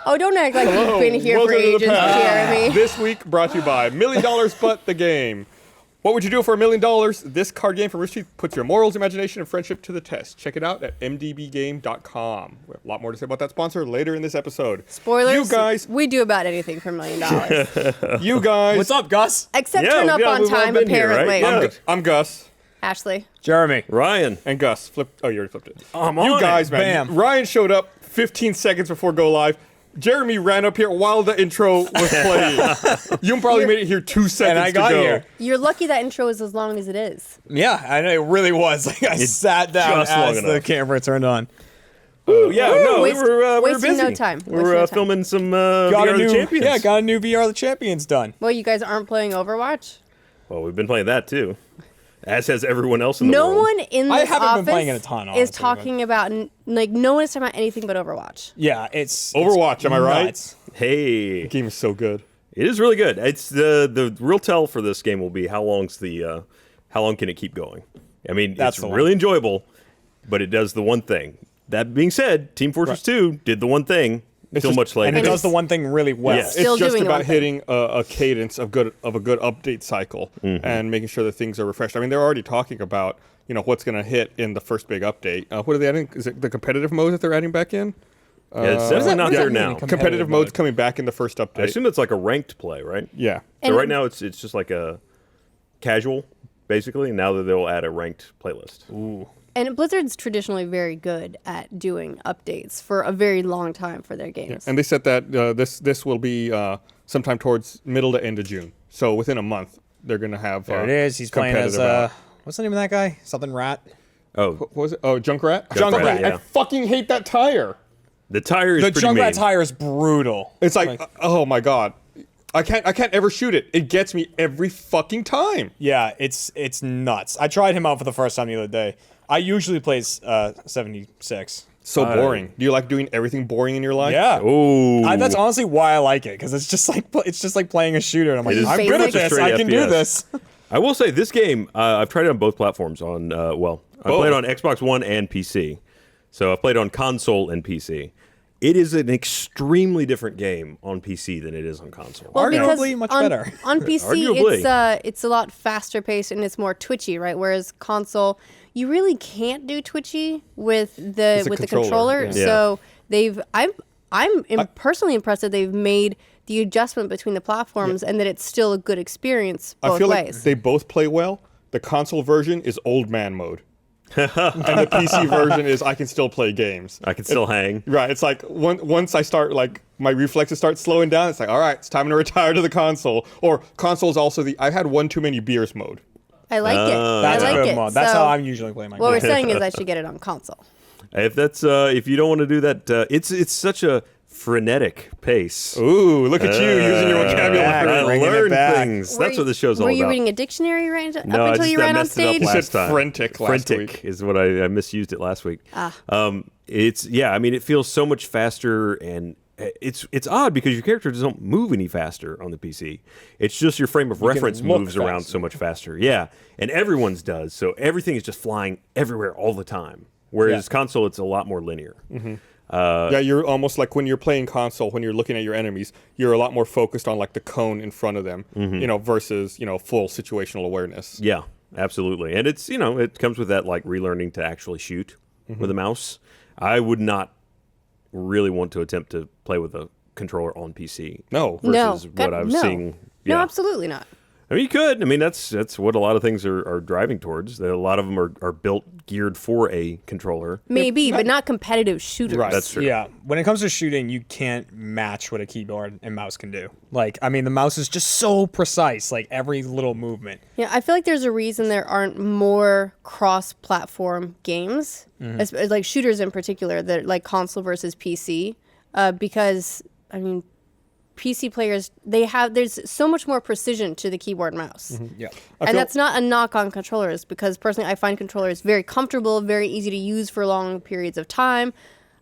Oh, don't act like you've been here for Welcome to the ages, past. Jeremy. This week brought to you by $1 Million But the Game. What would you do for $1 million? This card game from Rooster Teeth puts your morals, imagination, and friendship to the test. Check it out at mdbgame.com. We have a lot more to say about that sponsor later in this episode. Spoilers. You guys. We do about anything for $1 million. You guys. What's up, Gus? Except turn up on we've all time, been here, right? apparently. Yeah. I'm Gus. Ashley. Jeremy. Ryan. And Gus. Oh, you already flipped it. I'm You on guys, it. man. Bam. Ryan showed up 15 seconds before go live. Jeremy ran up here while the intro was playing. You probably made it here 2 seconds And I got to go. here. You're lucky that intro is as long as it is. Yeah, I know it really was. Like I sat down just long as the enough. camera turned on. Oh, yeah, no, Waste- we were wasting busy. no time. We Wasting were no time. filming some Got VR a the new, Champions. yeah, got a new VR the Champions done. Well, you guys aren't playing Overwatch? Well, we've been playing that, too. As has everyone else in the No world. one in I this haven't office been playing it a ton, is honestly, talking about, like, no one is talking about anything but Overwatch. Yeah, it's Overwatch, am I right? nuts. Hey. The game is so good. It is really good. It's the real tell for this game will be how long can it keep going? I mean, That's it's the one. really enjoyable, but it does the one thing. That being said, Team Fortress 2 did the one thing until just- much later. And it And does the one thing really well. Yeah. Still It's just doing the about one thing. hitting a cadence of a good update cycle and making sure that things are refreshed. I mean, they're already talking about what's going to hit in the first big update. What are they adding? Is it the competitive mode that they're adding back in? Yeah, it's definitely what not does there that mean, now. Competitive mode's coming back in the first update. I assume it's like a ranked play, right? Yeah. So And- right now it's just like a casual, basically. Now that they'll add a ranked playlist. Ooh. And Blizzard's traditionally very good at doing updates for a very long time for their games. And they said that this will be sometime towards middle to end of June. So within a month, they're going to have. There it is. He's playing as competitive what's the name of that guy? Something Rat. Oh, What was it? Oh, Junkrat? Junkrat, yeah. I fucking hate that tire. the tire is The pretty mean. Junkrat tire is brutal. It's like, oh my god. I can't ever shoot it. It gets me every fucking time. Yeah, it's nuts. I tried him out for the first time the other day. I usually play 76. So boring. Do you like doing everything boring in your life? Yeah. Oh, That's honestly why I like it, because it's just like playing a shooter. And I'm like, It is I'm good at basic. this. I Straight can do FPS. this. I will say this game. I've tried it on both platforms. I played on Xbox One and PC. So I played on console and PC. It is an extremely different game on PC than it is on console. Well, because Arguably much on, better. on PC, Arguably. it's a lot faster paced and it's more twitchy, right? Whereas console, you really can't do twitchy with the controller, controller. yeah. So I'm personally impressed that they've made the adjustment between the platforms and that it's still a good experience both I feel ways. like they both play well. The console version is old man mode. And the PC version is I can still play games. I can still hang. Right. It's like once I start, like, my reflexes start slowing down, it's like, all right, it's time to retire to the console. Or console's also I had one too many beers mode. I like it. That's I a like good it. mod. That's So how I'm usually playing my what we're game. saying is I should get it on console. If you don't want to do that, it's such a frenetic pace. Ooh, look at you using your vocabulary. yeah, I bringing it learn back. things. That's what this show's all Were about. you reading a dictionary right up No, I until you just ran on messed it up stage? You said last time. frantic last week. Is what I misused it last week. I mean, it feels so much faster, and it's odd because your characters don't move any faster on the PC. It's just your frame of reference look moves around faster. so much faster. Yeah, and everyone's does. So everything is just flying everywhere all the time. Whereas console, it's a lot more linear. Yeah, you're almost like when you're playing console, when you're looking at your enemies, you're a lot more focused on like the cone in front of them, versus, full situational awareness. Yeah, absolutely. And it's, it comes with that like relearning to actually shoot with a mouse. I would not really want to attempt to play with a controller on PC. No. Versus No. what I was No. seeing. No, Yeah. absolutely not. I mean, you could. I mean, that's what a lot of things are driving towards. A lot of them are built, geared for a controller. Maybe, but not competitive shooters. Right. That's true. Yeah, when it comes to shooting, you can't match what a keyboard and mouse can do. Like, I mean, the mouse is just so precise, like every little movement. Yeah, I feel like there's a reason there aren't more cross-platform games, as like shooters in particular, that like console versus PC, because I mean, PC players there's so much more precision to the keyboard and mouse, Yeah. and that's not a knock on controllers because personally I find controllers very comfortable, very easy to use for long periods of time.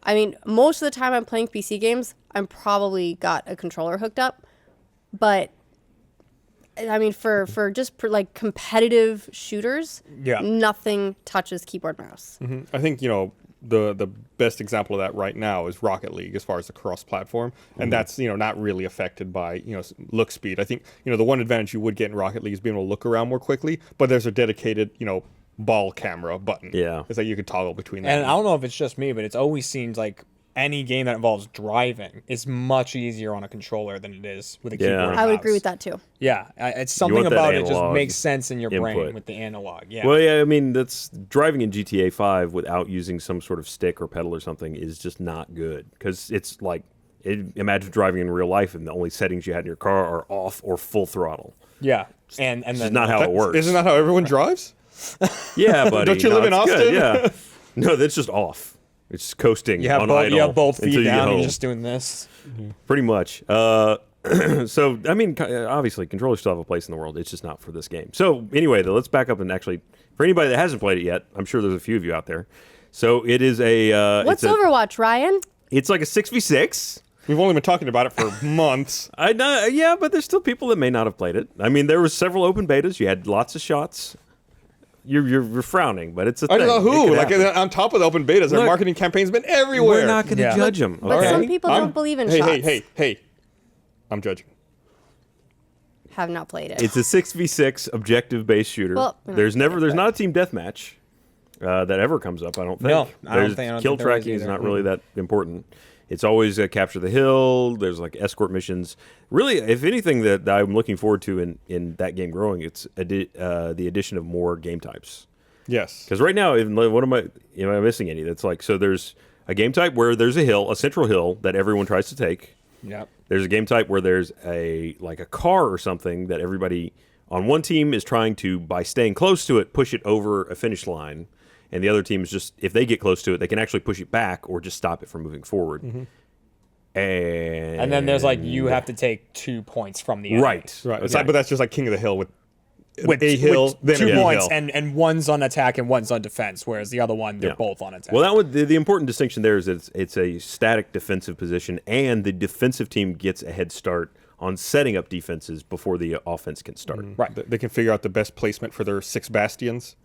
I mean, most of the time I'm playing PC games, I'm probably got a controller hooked up, but I mean, for like competitive shooters, Yeah. nothing touches keyboard mouse. I think, the best example of that right now is Rocket League as far as the cross-platform, and that's not really affected by look speed. I think the one advantage you would get in Rocket League is being able to look around more quickly, but there's a dedicated ball camera button. Yeah, it's like you could toggle between that. And I don't know if it's just me, but it's always seems like any game that involves driving is much easier on a controller than it is with a keyboard and I would mouse. agree with that too. Yeah, it's something want that about it just analog makes sense in your brain input. with the analog. Yeah. Well, yeah, I mean, that's driving in GTA 5 without using some sort of stick or pedal or something is just not good because it's like imagine driving in real life and the only settings you had in your car are off or full throttle. Yeah, and It's then not how it works. Isn't that how everyone drives? Yeah, buddy. Don't you live in it's Austin? good, yeah. No, that's just off. It's just coasting you have on both, idle you have both until feet you get down and home. you're just doing this. Pretty much. So, I mean, obviously, controllers still have a place in the world. It's just not for this game. So, anyway, though, let's back up and actually, for anybody that hasn't played it yet, I'm sure there's a few of you out there. So, it is a... What's Overwatch, Ryan? It's like a 6v6. We've only been talking about it for months. I know, yeah, but there's still people that may not have played it. I mean, there were several open betas. You had lots of shots. You're frowning, but it's a I thing. don't know who. It Like could happen. on top of the open betas, their Look, marketing campaign's been everywhere. We're not going to Yeah. judge them. But Okay? some people don't believe in shots. Hey. I'm judging. Have not played it. It's a 6v6 objective-based shooter. Well, there's not a team deathmatch that ever comes up. I don't think. No, I don't There's think kill there is tracking is either. not really that important. It's always capture the hill. There's like escort missions. Really, if anything that I'm looking forward to in that game growing, it's the addition of more game types. Yes. Because right now, what am I missing any? That's like, so there's a game type where there's a central hill that everyone tries to take. Yep. There's a game type where there's a car or something that everybody on one team is trying to, by staying close to it, push it over a finish line. And the other team is just, if they get close to it, they can actually push it back or just stop it from moving forward. Mm-hmm. And then there's like you have to take 2 points from the enemy. Right. Right. It's Okay. like, but that's just like King of the Hill with With a hill, with then 2 a points, hill. and one's on attack and one's on defense, whereas the other one they're Yeah. both on attack. Well, that would, the important distinction there is that it's a static defensive position, and the defensive team gets a head start on setting up defenses before the offense can start. Right. They can figure out the best placement for their 6 bastions.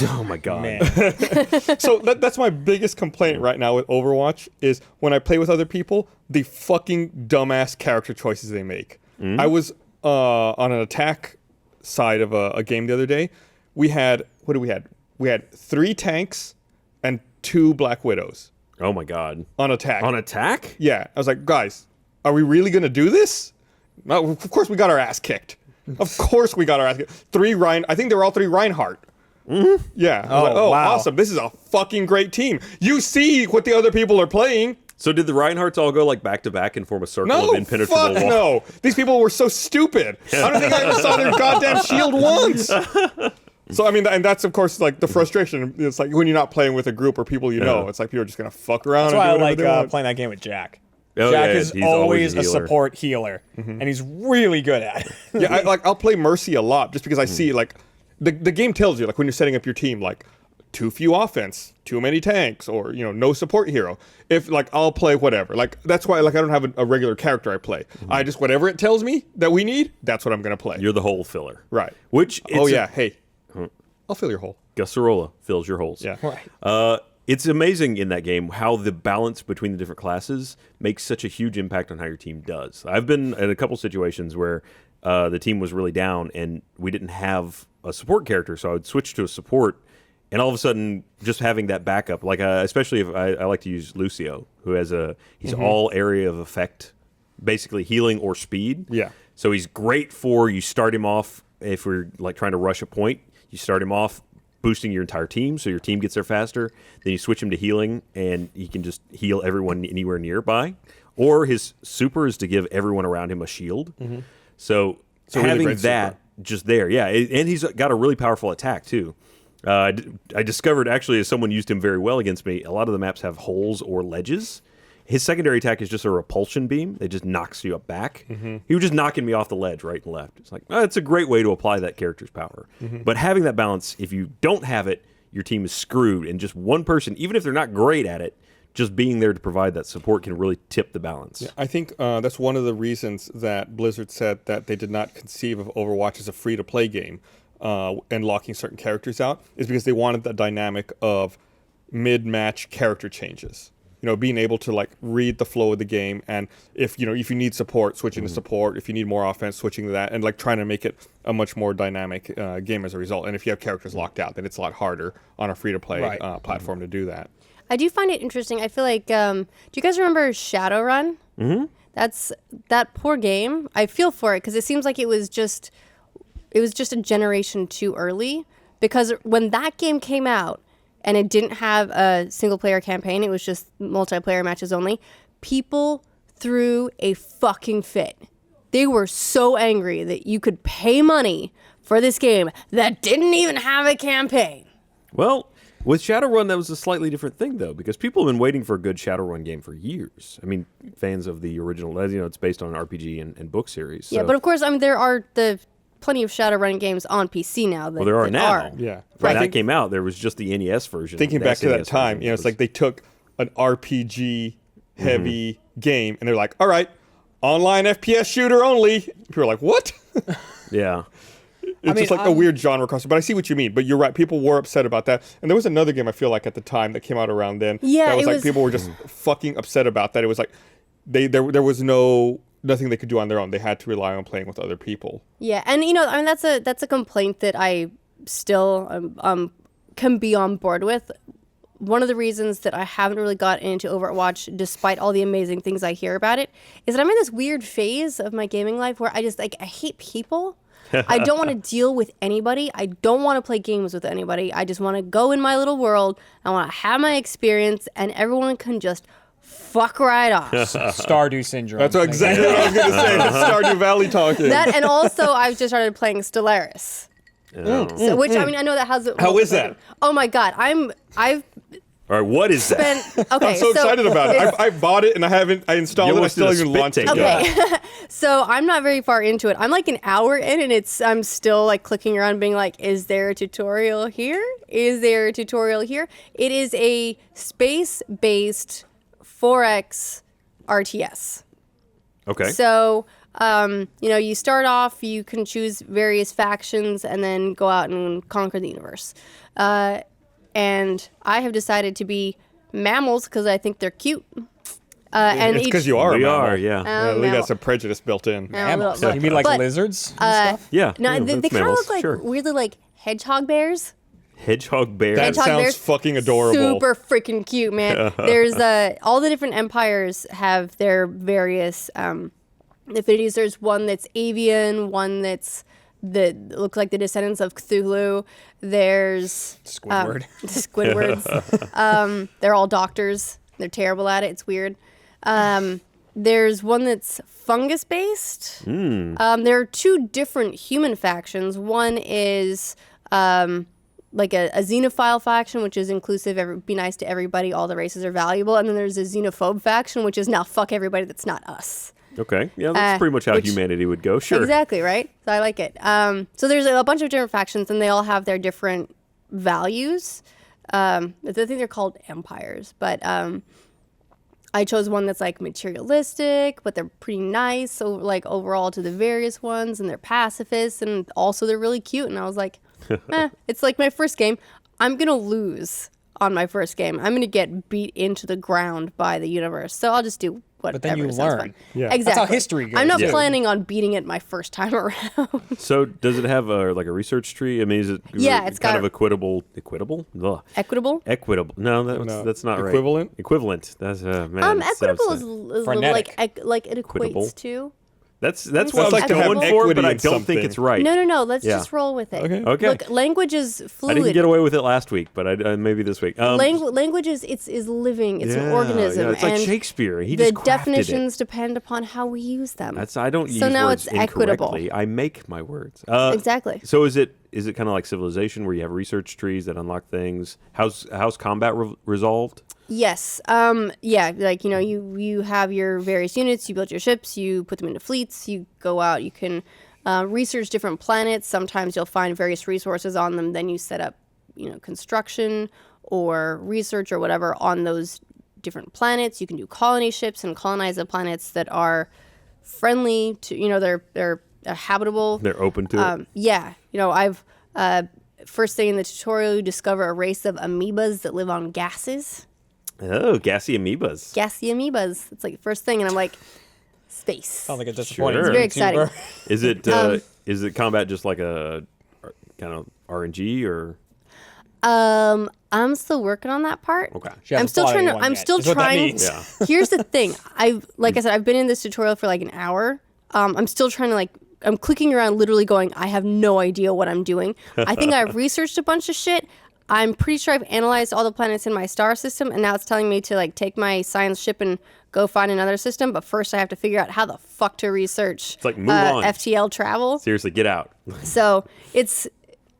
Oh my god. Man. So that's my biggest complaint right now with Overwatch is when I play with other people, the fucking dumbass character choices they make. I was on an attack side of a game the other day. We had, what did we had? We had 3 tanks and 2 Black Widows Oh my god. on attack. On attack? Yeah, I was like, guys, are we really gonna do this? No, of course we got our ass kicked. Of course we got our ass kicked. 3 I think they were all 3 Reinhardt. Yeah. I was like, Oh, wow. awesome. This is a fucking great team. You see what the other people are playing. So did the Reinhardts all go like back to back and form a circle No, of impenetrable fuck wall? no. These people were so stupid. I don't think I ever saw their goddamn shield once. So, I mean, and that's, of course, like the frustration. It's like when you're not playing with a group or people you know. It's like people are just going to fuck around That's why I and do like whatever they want. playing that game with Jack. Oh, Jack yeah, is he's always always a a healer. support healer, and he's really good at it. Yeah, I'll play Mercy a lot just because I see, like, the game tells you, like, when you're setting up your team, like, too few offense, too many tanks, or, no support hero. If, like, I'll play whatever. Like, that's why, like, I don't have a regular character I play. I just, whatever it tells me that we need, that's what I'm going to play. You're the hole filler. Right. Which Oh, yeah. Hey, I'll fill your hole. Gussarola fills your holes. Yeah. Right. It's amazing in that game how the balance between the different classes makes such a huge impact on how your team does. I've been in a couple situations where the team was really down and we didn't have a support character, so I would switch to a support, and all of a sudden, just having that backup, like especially if I like to use Lucio, who has he's all area of effect, basically healing or speed. Yeah. So he's great for, you start him off if we're like trying to rush a point. You start him off boosting your entire team, so your team gets there faster. Then you switch him to healing, and he can just heal everyone anywhere nearby. Or his super is to give everyone around him a shield. So a really having great that super. just there, yeah, and he's got a really powerful attack too. I discovered actually, as someone used him very well against me, a lot of the maps have holes or ledges. His secondary attack is just a repulsion beam. It just knocks you up back. He was just knocking me off the ledge right and left. It's like, it's a great way to apply that character's power. But having that balance, if you don't have it, your team is screwed. And just one person, even if they're not great at it, just being there to provide that support can really tip the balance. I think that's one of the reasons that Blizzard said that they did not conceive of Overwatch as a free-to-play game and locking certain characters out, is because they wanted the dynamic of mid-match character changes. Being able to like read the flow of the game, and if you need support, switching to support. If you need more offense, switching to that, and like trying to make it a much more dynamic game as a result. And if you have characters locked out, then it's a lot harder on a free-to-play platform to do that. I do find it interesting. I feel like, do you guys remember Shadowrun? Mm-hmm. That's that poor game. I feel for it because it seems like it was just a generation too early. Because when that game came out and it didn't have a single player campaign, it was just multiplayer matches only, people threw a fucking fit. They were so angry that you could pay money for this game that didn't even have a campaign. Well, with Shadowrun, that was a slightly different thing, though, because people have been waiting for a good Shadowrun game for years. I mean, fans of the original, it's based on an RPG and book series. Yeah, so. but of course, I mean, there are plenty of Shadowrun games on PC now. Well, there are now. Yeah. When that came out, there was just the NES version. Thinking back to that time, it's like they took an RPG-heavy game, and they're like, all right, online FPS shooter only. People are like, what? Yeah. It's just like a weird genre crossover. But I see what you mean. But you're right. People were upset about that. And there was another game I feel like at the time that came out around then. Yeah, that was it like was... people were just fucking upset about that. It was like there was nothing they could do on their own. They had to rely on playing with other people. Yeah, and I mean that's a complaint that I still can be on board with. One of the reasons that I haven't really got into Overwatch, despite all the amazing things I hear about it, is that I'm in this weird phase of my gaming life where I just I hate people. I don't want to deal with anybody. I don't want to play games with anybody. I just want to go in my little world. I want to have my experience, and everyone can just fuck right off. Stardew syndrome. That's exactly what I was going to say. The Stardew Valley talking. That, and also I've just started playing Stellaris. So, which I mean, I know that has. How is that? Oh my god, I've All right, what is that? okay. I'm so excited about it. I bought it and I installed it. I still haven't even launched it. Okay. So I'm not very far into it. I'm like an hour in, and I'm still like clicking around, being like, is there a tutorial here? Is there a tutorial here? It is a space-based 4X RTS. Okay. So, you start off, you can choose various factions and then go out and conquer the universe. And I have decided to be mammals because I think they're cute. And it's because you are a We mammal. are, yeah. We got some prejudice built in. Mammals. Little- You mean like but, lizards and stuff? Yeah. No, yeah, they that's kind of mammals, look like sure. weirdly like hedgehog bears. Hedgehog bear. That Hedgehog sounds bears, fucking adorable. Super freaking cute, man. There's all the different empires have their various affinities. There's one that's avian, one that looks like the descendants of Cthulhu. There's Squidward. Squidwards. They're all doctors. They're terrible at it. It's weird. There's one that's fungus based. There are two different human factions. One is like a xenophile faction, which is inclusive, be nice to everybody, all the races are valuable. And then there's a xenophobe faction, which is now fuck everybody that's not us. Okay. Yeah, that's pretty much how humanity would go. Sure. Exactly, right? So I like it. So there's a bunch of different factions, and they all have their different values. I think they're called empires, but I chose one that's like materialistic, but they're pretty nice. So like overall to the various ones, and they're pacifists, and also they're really cute. And I was like, it's like my first game. I'm gonna lose on my first game. I'm gonna get beat into the ground by the universe. So I'll just do whatever. But then you sounds learn. fun. Yeah. Exactly. That's how history goes. I'm not Yeah. planning on beating it my first time around. So does it have like a research tree? I mean, is it Yeah, it's kind got of equitable? Ugh. Equitable? Equitable. No, No. that's not right. Equivalent? Equivalent. That's man. that Equitable sounds- is Frenetic. like it Equitable. equates to. That's Sounds what like I'm to have going for, equity but I in don't think something. it's right. No. Let's Yeah. just roll with it. Okay. Okay. Look, language is fluid. I didn't get away with it last week, but maybe this week. Language is living. It's an organism. Yeah, it's like and Shakespeare. He the just crafted definitions it. depend upon how we use them. I don't use So now words it's equitable. incorrectly. I make my words. Exactly. So is it kind of like Civilization where you have research trees that unlock things? How's combat resolved? Yes. Yeah. Like you have your various units. You build your ships. You put them into fleets. You go out. You can research different planets. Sometimes you'll find various resources on them. Then you set up, construction or research or whatever on those different planets. You can do colony ships and colonize the planets that are friendly to. They're habitable. They're open to it. Yeah. I've first thing in the tutorial, you discover a race of amoebas that live on gases. Oh, gassy amoebas. Gassy amoebas. It's like the first thing, and I'm like, space. Sounds like a disappointing. Sure. Very exciting. YouTuber. Is it combat just like a kind of RNG or? I'm still working on that part. Okay. She hasn't I'm still fought trying to. anyone I'm yet, still is what that trying. means. Yeah. Here's the thing. Like I said, I've been in this tutorial for like an hour. I'm still trying to I'm clicking around, literally going, I have no idea what I'm doing. I think I've researched a bunch of shit. I'm pretty sure I've analyzed all the planets in my star system, and now it's telling me to like take my science ship and go find another system. But first, I have to figure out how the fuck to research. It's like, move on. FTL travel. Seriously, get out. So it's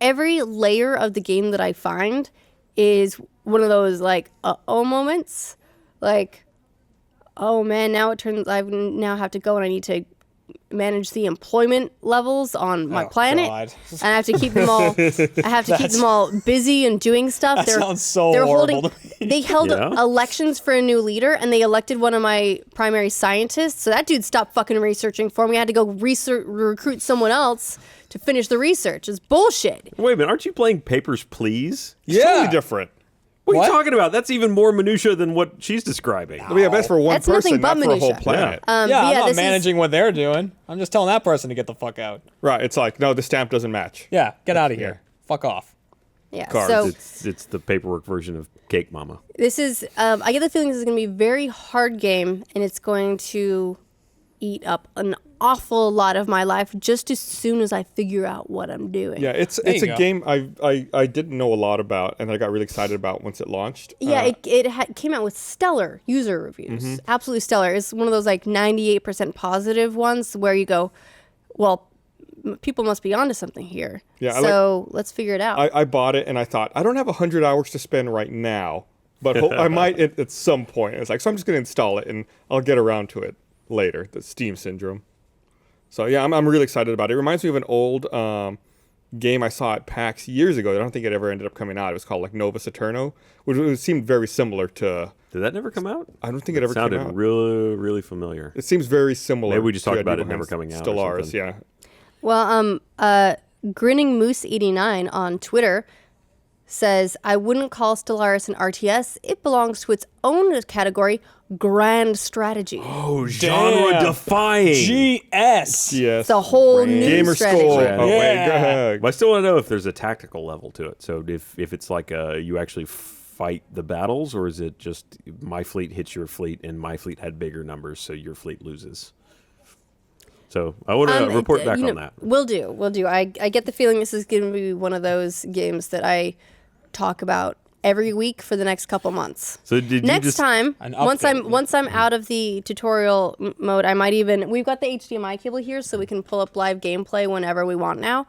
every layer of the game that I find is one of those like uh-oh moments. Like, oh man, now it turns I now have to go and I need to manage the employment levels on my planet. God. And I have to keep them all keep them all busy and doing stuff. That sounds so horrible to me. They held Yeah. elections for a new leader, and they elected one of my primary scientists. So that dude stopped fucking researching for me. I had to go recruit someone else to finish the research. It's bullshit. Wait a minute, aren't you playing Papers, Please? It's totally different. What are What? you talking about? That's even more minutia than what she's describing. I mean, yeah, that's for one That's person, nothing but not for a whole minutia. planet. Yeah, but I'm not this is- managing what they're doing. I'm just telling that person to get the fuck out. Right. It's like, no, the stamp doesn't match. Yeah, get out of here. Fuck off. Yeah. Cards. So It's the paperwork version of Cake Mama. this is, I get the feeling this is going to be a very hard game, and it's going to eat up an awful lot of my life just as soon as I figure out what I'm doing. Yeah, it's you a go. game I didn't know a lot about, and I got really excited about once it launched. Yeah, it came out with stellar user reviews. Absolutely stellar. It's one of those like 98% positive ones where you go, well, people must be onto something here. Yeah, I so let's figure it out. I bought it, and I thought, I don't have 100 hours to spend right now, but I might at some point. It's like, so I'm just going to install it, and I'll get around to it later, the Steam syndrome. So yeah, I'm really excited about it. It reminds me of an old game I saw at PAX years ago. I don't think it ever ended up coming out. It was called like Nova Saturno, which seemed very similar to... Did that never come out? I don't think it ever came Sounded out. really, really familiar. It seems very similar. Maybe we just to talked about it Abubaham's never coming out or Stellaris, something. yeah. Well, Grinning Moose 89 on Twitter says, I wouldn't call Stellaris an RTS. It belongs to its own category, grand strategy. Oh, genre defying. GS. Yes. It's a whole new Gamer strategy. score. Yeah. Oh, wait, go Yeah. ahead. But I still want to know if there's a tactical level to it. So if it's like you actually fight the battles, or is it just my fleet hits your fleet and my fleet had bigger numbers, so your fleet loses? So I want to report back on that. Will do. I get the feeling this is going to be one of those games that I talk about every week for the next couple months. So did Next you just time, An once update. I'm out of the tutorial mode, I might even, we've got the HDMI cable here, so we can pull up live gameplay whenever we want now.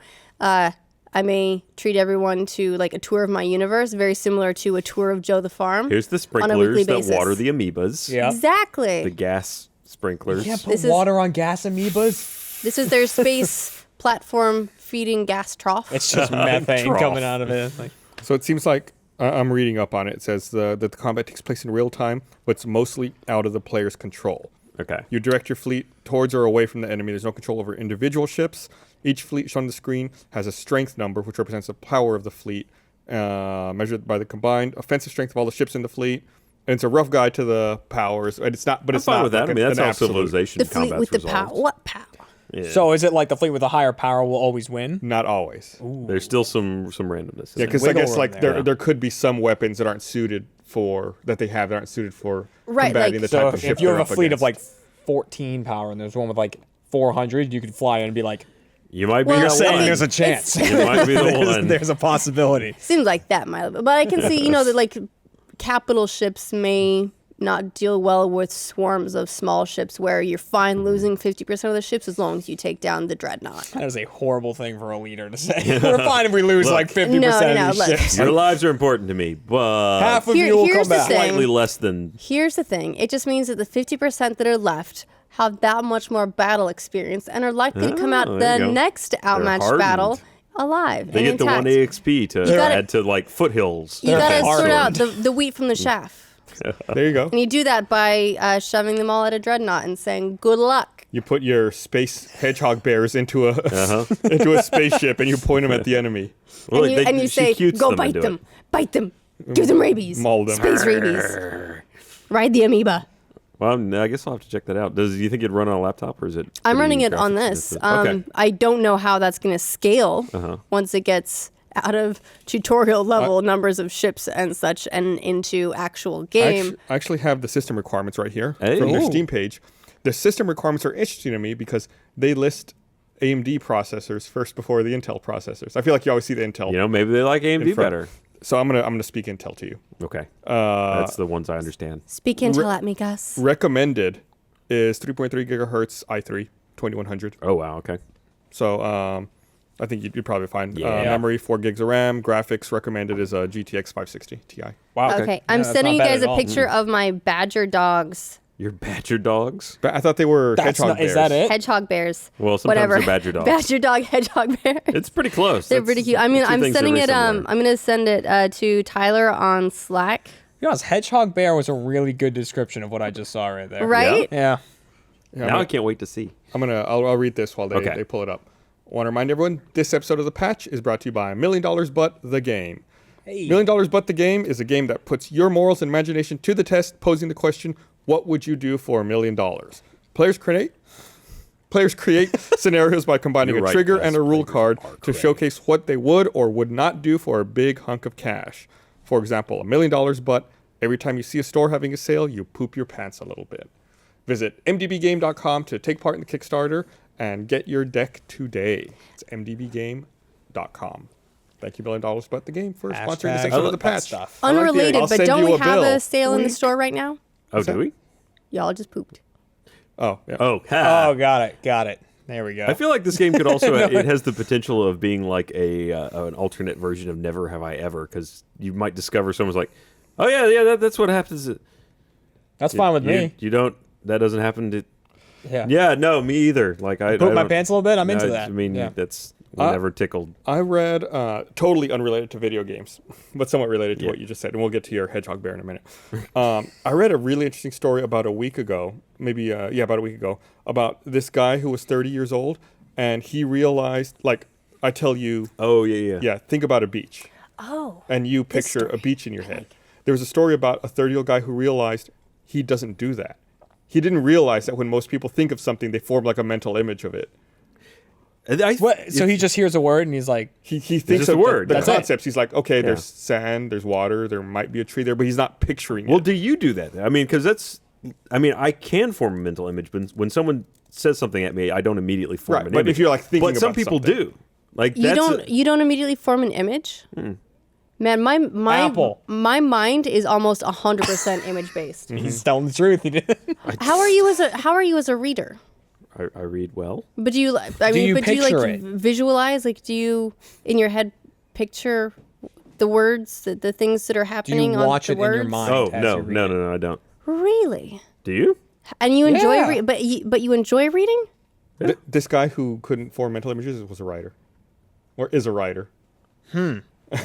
I may treat everyone to like a tour of my universe, very similar to a tour of Joe the Farm. Here's the on a weekly sprinklers that basis. water the amoebas. Yeah. Exactly. The gas sprinklers. You can't put This is- water on gas amoebas. This is their space platform feeding gas trough. It's just methane Trough. coming out of it. It's like, So it seems like I'm reading up on it. It says that the combat takes place in real time, but it's mostly out of the player's control. Okay. You direct your fleet towards or away from the enemy. There's no control over individual ships. Each fleet shown on the screen has a strength number, which represents the power of the fleet, measured by the combined offensive strength of all the ships in the fleet. And it's a rough guide to the powers. And it's not, but I'm it's fine not with that. like I mean, that's an how absolute. civilization the fleet combat's with the power. resolved. What power? Yeah. So is it like the fleet with the higher power will always win? Not always. There's still some randomness. Yeah, in because there. I guess Wiggle like room there there. there could be some weapons that aren't suited for that aren't suited for Right, combating like- the So type of ship if you have they're a up fleet of against. like 14 power and there's one with like 400, you could fly in and be like, You might be Well, the You're saying one. there's a chance. You might be the one. there's a possibility. Seems like that might, but I can see, that like capital ships may not deal well with swarms of small ships where you're fine losing 50% of the ships as long as you take down the dreadnought. That is a horrible thing for a leader to say. We're fine if we lose Look. like 50% No, of these look. ships. Your lives are important to me, but Half of Here- you will here's come the back. thing. slightly less than. Here's the thing. It just means that the 50% that are left have that much more battle experience and are likely to come out Oh, there you the go. next outmatched hardened. battle alive They and get the intact. 1 AXP to gotta- add to like foothills. You gotta They're sort out hardened. the wheat from the chaff. There you go. And you do that by shoving them all at a dreadnought and saying, good luck. You put your space hedgehog bears into a into a spaceship and you point them at the enemy. Well, And you she say, cutes go them bite into them. it. Bite them. Give them rabies. Maul them. Space rabies. Ride the amoeba. Well, I guess I'll have to check that out. Do you think it'd run on a laptop or is it? I'm pretty running it on graphics this. intensive? Okay. I don't know how that's going to scale once it gets out of tutorial level numbers of ships and such and into actual game. I actually have the system requirements right here Hey. from their Ooh. Steam page. The system requirements are interesting to me because they list AMD processors first before the Intel processors. I feel like you always see the Intel. You know, maybe they like AMD front. better. So I'm gonna speak Intel to you. Okay. That's the ones I understand. Speak Intel at me, Gus. Recommended is 3.3 gigahertz i3 2100. Oh, wow. Okay. So I think you'd probably find Yeah. memory 4 gigs of RAM. Graphics recommended is a GTX 560 Ti. Wow. Okay, I'm that's sending you not bad guys at a all. picture of my badger dogs. Your badger dogs? But I thought they were That's hedgehog not, is bears. that it? Hedgehog bears. Well, sometimes Whatever. they're badger dogs. Badger dog, hedgehog bear. It's pretty close. They're That's pretty cute. I mean, two I'm things that are sending very it. similar. I'm gonna send it to Tyler on Slack. To be honest, hedgehog bear was a really good description of what I just saw right there. Right? Yeah. Yeah, Now I can't wait to see. I'll read this while Okay. they pull it up. I want to remind everyone, this episode of The Patch is brought to you by $1 Million But the Game. Hey. $1 Million But the Game is a game that puts your morals and imagination to the test, posing the question, what would you do for $1 million? Players create scenarios by combining You're a right, trigger yes, and a rule players card are to correct. showcase what they would or would not do for a big hunk of cash. For example, $1 million, but every time you see a store having a sale, you poop your pants a little bit. Visit mdbgame.com to take part in the Kickstarter and get your deck today. It's mdbgame.com. Thank you, $1 Million But the Game, for sponsoring this Hashtag episode of The that Patch. stuff. I like the idea. Unrelated, I'll but send don't you we a have bill. a sale in the store right now? Oh, do we? Y'all just pooped. Oh, yeah. Oh, ha. Oh, got it. There we go. I feel like this game could also, it has the potential of being like an alternate version of Never Have I Ever, because you might discover someone's like, oh, yeah, that's what happens. That's fine with You- me. You don't, that doesn't happen to, Yeah. yeah, no, me either. Like, I Poop my don't- pants a little bit. I'm into I- that. I mean, yeah. that's never tickled. I read, totally unrelated to video games, but somewhat related to Yeah. what you just said, and we'll get to your hedgehog bear in a minute. I read a really interesting story about a week ago, about a week ago, about this guy who was 30 years old, and he realized, like, I tell you, Oh, yeah. think about a beach, Oh. and you picture a beach in your head. There was a story about a 30-year-old guy who realized he doesn't do that. He didn't realize that when most people think of something, they form like a mental image of it. What? So he just hears a word and he's like, He thinks just a of word, the that's it. concepts. He's like, okay, Yeah. there's sand, there's water, there might be a tree there, but he's not picturing Well, it. do you do that? I mean, because I can form a mental image, but when someone says something at me, I don't immediately form Right, an but image. if you're, like, thinking but some about people something. do. Like You that's don't don't immediately form an image? Man, my Apple. my mind is almost 100% image based. he's telling the truth. He did. How are you as a reader? I read well. But do you I mean you but do you picture like it? visualize, like, do you in your head picture the words, the things that are Do happening you on watch the it words? in your mind? Oh as no, you read no, it? no, no, I don't. Really? Do you? And you enjoy Yeah. but you enjoy reading? This guy who couldn't form mental images was a writer, or is a writer.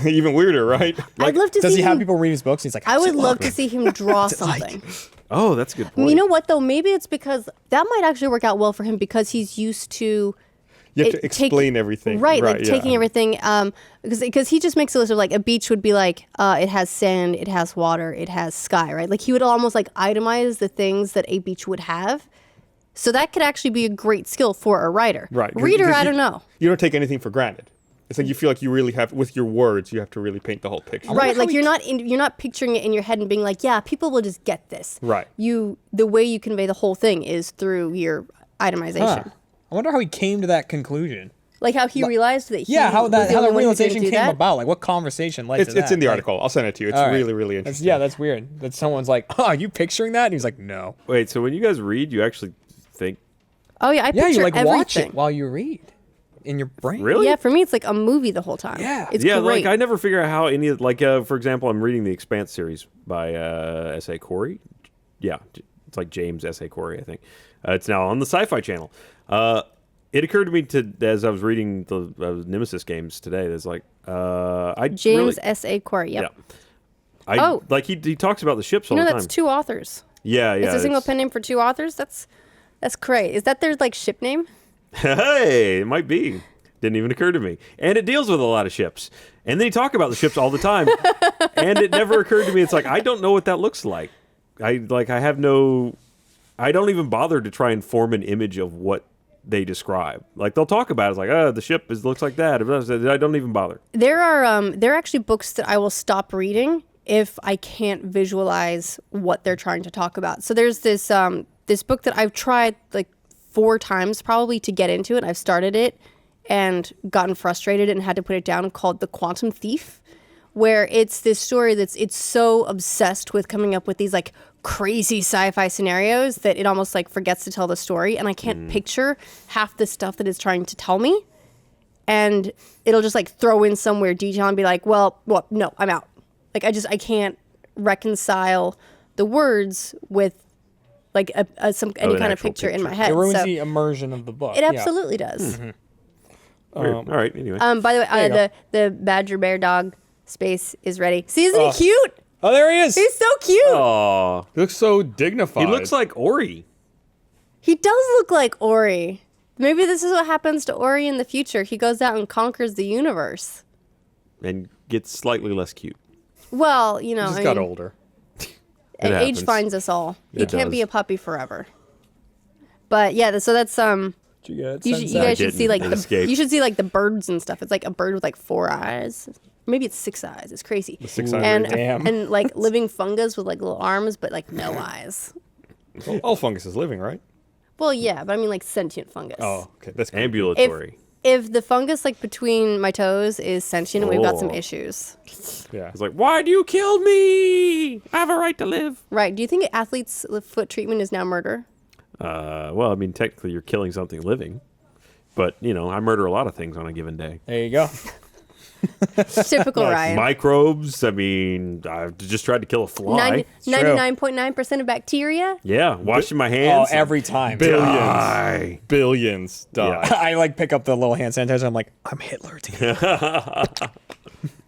Even weirder, right? I'd love to Does see he have him, people read his books? He's like, I would love to see him draw something. Oh, that's a good point. You know what though? Maybe it's because that might actually work out well for him because he's used to You have it to explain everything. Right, like yeah. taking everything. Because he just makes a list of, like, a beach would be like, it has sand, it has water, it has sky, right? Like, he would almost like itemize the things that a beach would have. So that could actually be a great skill for a writer. Right. 'cause- Reader, because I you- don't know. You don't take anything for granted. It's like you feel like you really have, with your words, you have to really paint the whole picture. Right, like you're not picturing it in your head and being like, yeah, people will just get this. Right. The way you convey the whole thing is through your itemization. huh. I wonder how he came to that conclusion. Like how he realized that he Yeah, how was the that only one who realization didn't do came that. about. Like, what conversation led to that? It's in the Like, article. I'll send it to you. It's all right. really, really That's- interesting. Yeah, that's weird. That someone's like, oh, are you picturing that? And he's like, no. Wait, so when you guys read, you actually think? Oh yeah, I Yeah, picture you like everything. watch it while you read in your brain. Really? Yeah, for me it's like a movie the whole time. Yeah. It's Yeah, great. like I never figure out how any of for example, I'm reading the Expanse series by S.A. Corey. Yeah, it's like James S.A. Corey, I think. It's now on the Sci-Fi Channel. It occurred to me as I was reading the Nemesis games today. There's like James S.A. Corey. Yep. yeah. Like he talks about the ships all You know, the time. that's 2 authors. Yeah. It's a single pen name for 2 authors. That's great. Is that their like ship name? Hey, it might be. Didn't even occur to me. And it deals with a lot of ships. And they talk about the ships all the time. And it never occurred to me. It's like, I don't know what that looks like. I don't even bother to try and form an image of what they describe. Like they'll talk about it. It's like, the ship looks like that. I don't even bother. There are actually books that I will stop reading if I can't visualize what they're trying to talk about. So there's this book that I've tried like 4 times probably to get into it. I've started it and gotten frustrated and had to put it down, called The Quantum Thief, where it's this story it's so obsessed with coming up with these like crazy sci-fi scenarios that it almost like forgets to tell the story, and I can't picture half the stuff that it's trying to tell me, and it'll just like throw in some weird detail and be like, well, no, I'm out. Like I can't reconcile the words with like any kind of picture in my head. It ruins So the immersion of the book. it absolutely does. Weird. All right, anyway. By the way, There you the badger bear dog space is ready. See, isn't he cute? Oh, there he is. He's so cute. Aw. He looks so dignified. He looks like Ori. He does look like Ori. Maybe this is what happens to Ori in the future. He goes out and conquers the universe. And gets slightly less cute. Well, you know, He just I got mean, older. It age happens. finds us all. You It can't be does. a puppy forever. But yeah, so that's Did you get it? you Sensei? guys should see didn't. like It escaped. you should see like the birds and stuff. It's like a bird with like 4 eyes. Maybe it's 6 eyes. It's crazy. The 6 eye and rating. Damn. and like living fungus with like little arms but like no eyes. Well, all fungus is living, right? Well, yeah, but I mean like sentient fungus. Oh, okay. That's good. Ambulatory. If the fungus like between my toes is sentient, we've got some Oh. issues. Yeah. It's like, why do you kill me? I have a right to live. Right. Do you think athlete's foot treatment is now murder? Well, I mean, technically you're killing something living. But, you know, I murder a lot of things on a given day. There you go. Typical Ryan. Microbes, I mean, I've just tried to kill a fly. 99.9% of bacteria. Yeah, washing my Oh, hands. every time. Billions. Billions die. I like pick up the little hand sanitizer. I'm like, I'm Hitler.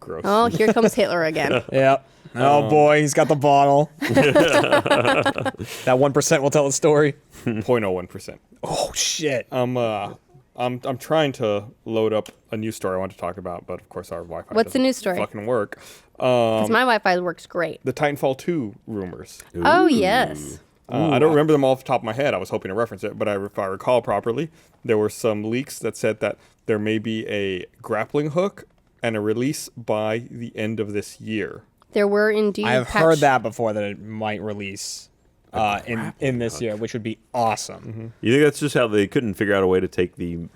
Gross. Oh, here comes Hitler again. Yep. Oh boy, he's got the bottle. That 1% will tell the story. 0.01%. Oh shit. I'm trying to load up a news story I want to talk about, but of course our Wi-Fi What's the doesn't news story? fucking work. 'Cause my Wi-Fi works great. The Titanfall 2 rumors. Oh yes. I don't remember them off the top of my head. I was hoping to reference it, but if I recall properly, there were some leaks that said that there may be a grappling hook and a release by the end of this year. There were indeed. I have patch- heard that before that it might release in this year, which would be awesome. You think that's just how they couldn't figure out a way to take the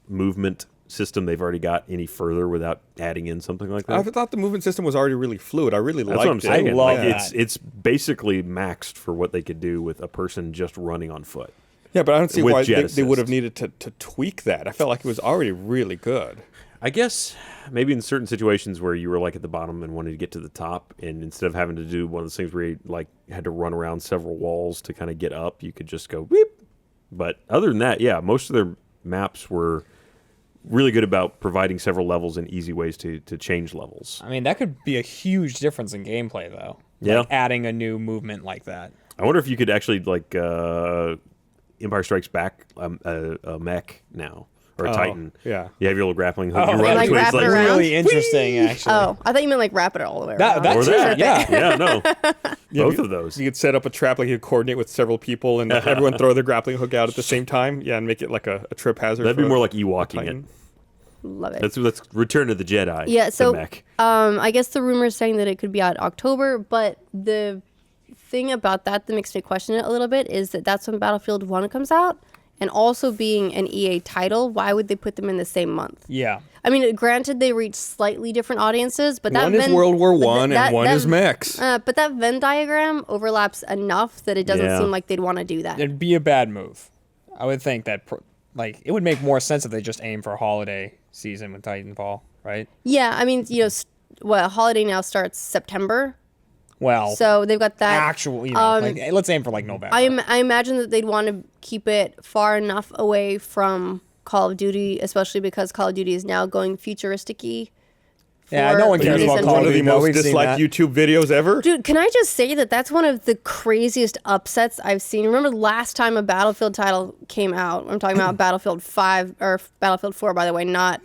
movement system they've already got any further without adding in something like that? I thought the movement system was already really fluid. I really That's liked what I'm it. saying. I love like, that. it's basically maxed for what they could do with a person just running on foot. Yeah, but I don't see With why jet they would have assist. needed to tweak that. I felt like it was already really good. I guess maybe in certain situations where you were like at the bottom and wanted to get to the top, and instead of having to do one of those things where you like had to run around several walls to kind of get up, you could just go beep. But other than that, yeah, most of their maps were really good about providing several levels and easy ways to change levels. I mean, that could be a huge difference in gameplay, though. Yeah. Like adding a new movement like that. I wonder if you could actually like Empire Strikes Back a mech now. Or a Titan. yeah. You have your little grappling hook. Oh, you and, run like, between wrap its it legs. around? Really interesting, actually. Oh, I thought you meant like wrap it all the way That- around. that's Or that, it, yeah. yeah, no. Both of those. You could set up a trap, like you could coordinate with several people, and everyone throw their grappling hook out at the same time. Yeah, and make it like a trip hazard. That'd be for more a like Ewoking it. Titan. Love it. Let's Return of the Jedi. Yeah, so the mech. I guess the rumor is saying that it could be out October, but the thing about that makes me question it a little bit is that that's when Battlefield 1 comes out, and also being an EA title, why would they put them in the same month? Yeah. I mean, granted, they reach slightly different audiences, but that One is Venn- World War but One, and one is mechs. But that Venn diagram overlaps enough that it doesn't Yeah. seem like they'd want to do that. It'd be a bad move. I would think that, like, it would make more sense if they just aim for a holiday season with Titanfall, right? Yeah, I mean, holiday now starts September, Well, so they've got that. actual, like, let's aim for, like, November. I imagine that they'd want to keep it far enough away from Call of Duty, especially because Call of Duty is now going futuristic-y Yeah, no one for cares Disney about Central. Call One of of the Duty, no, most we've seen disliked that. YouTube videos ever. Dude, can I just say that that's one of the craziest upsets I've seen? Remember the last time a Battlefield title came out? I'm talking about Battlefield 5 or Battlefield 4, by the way, not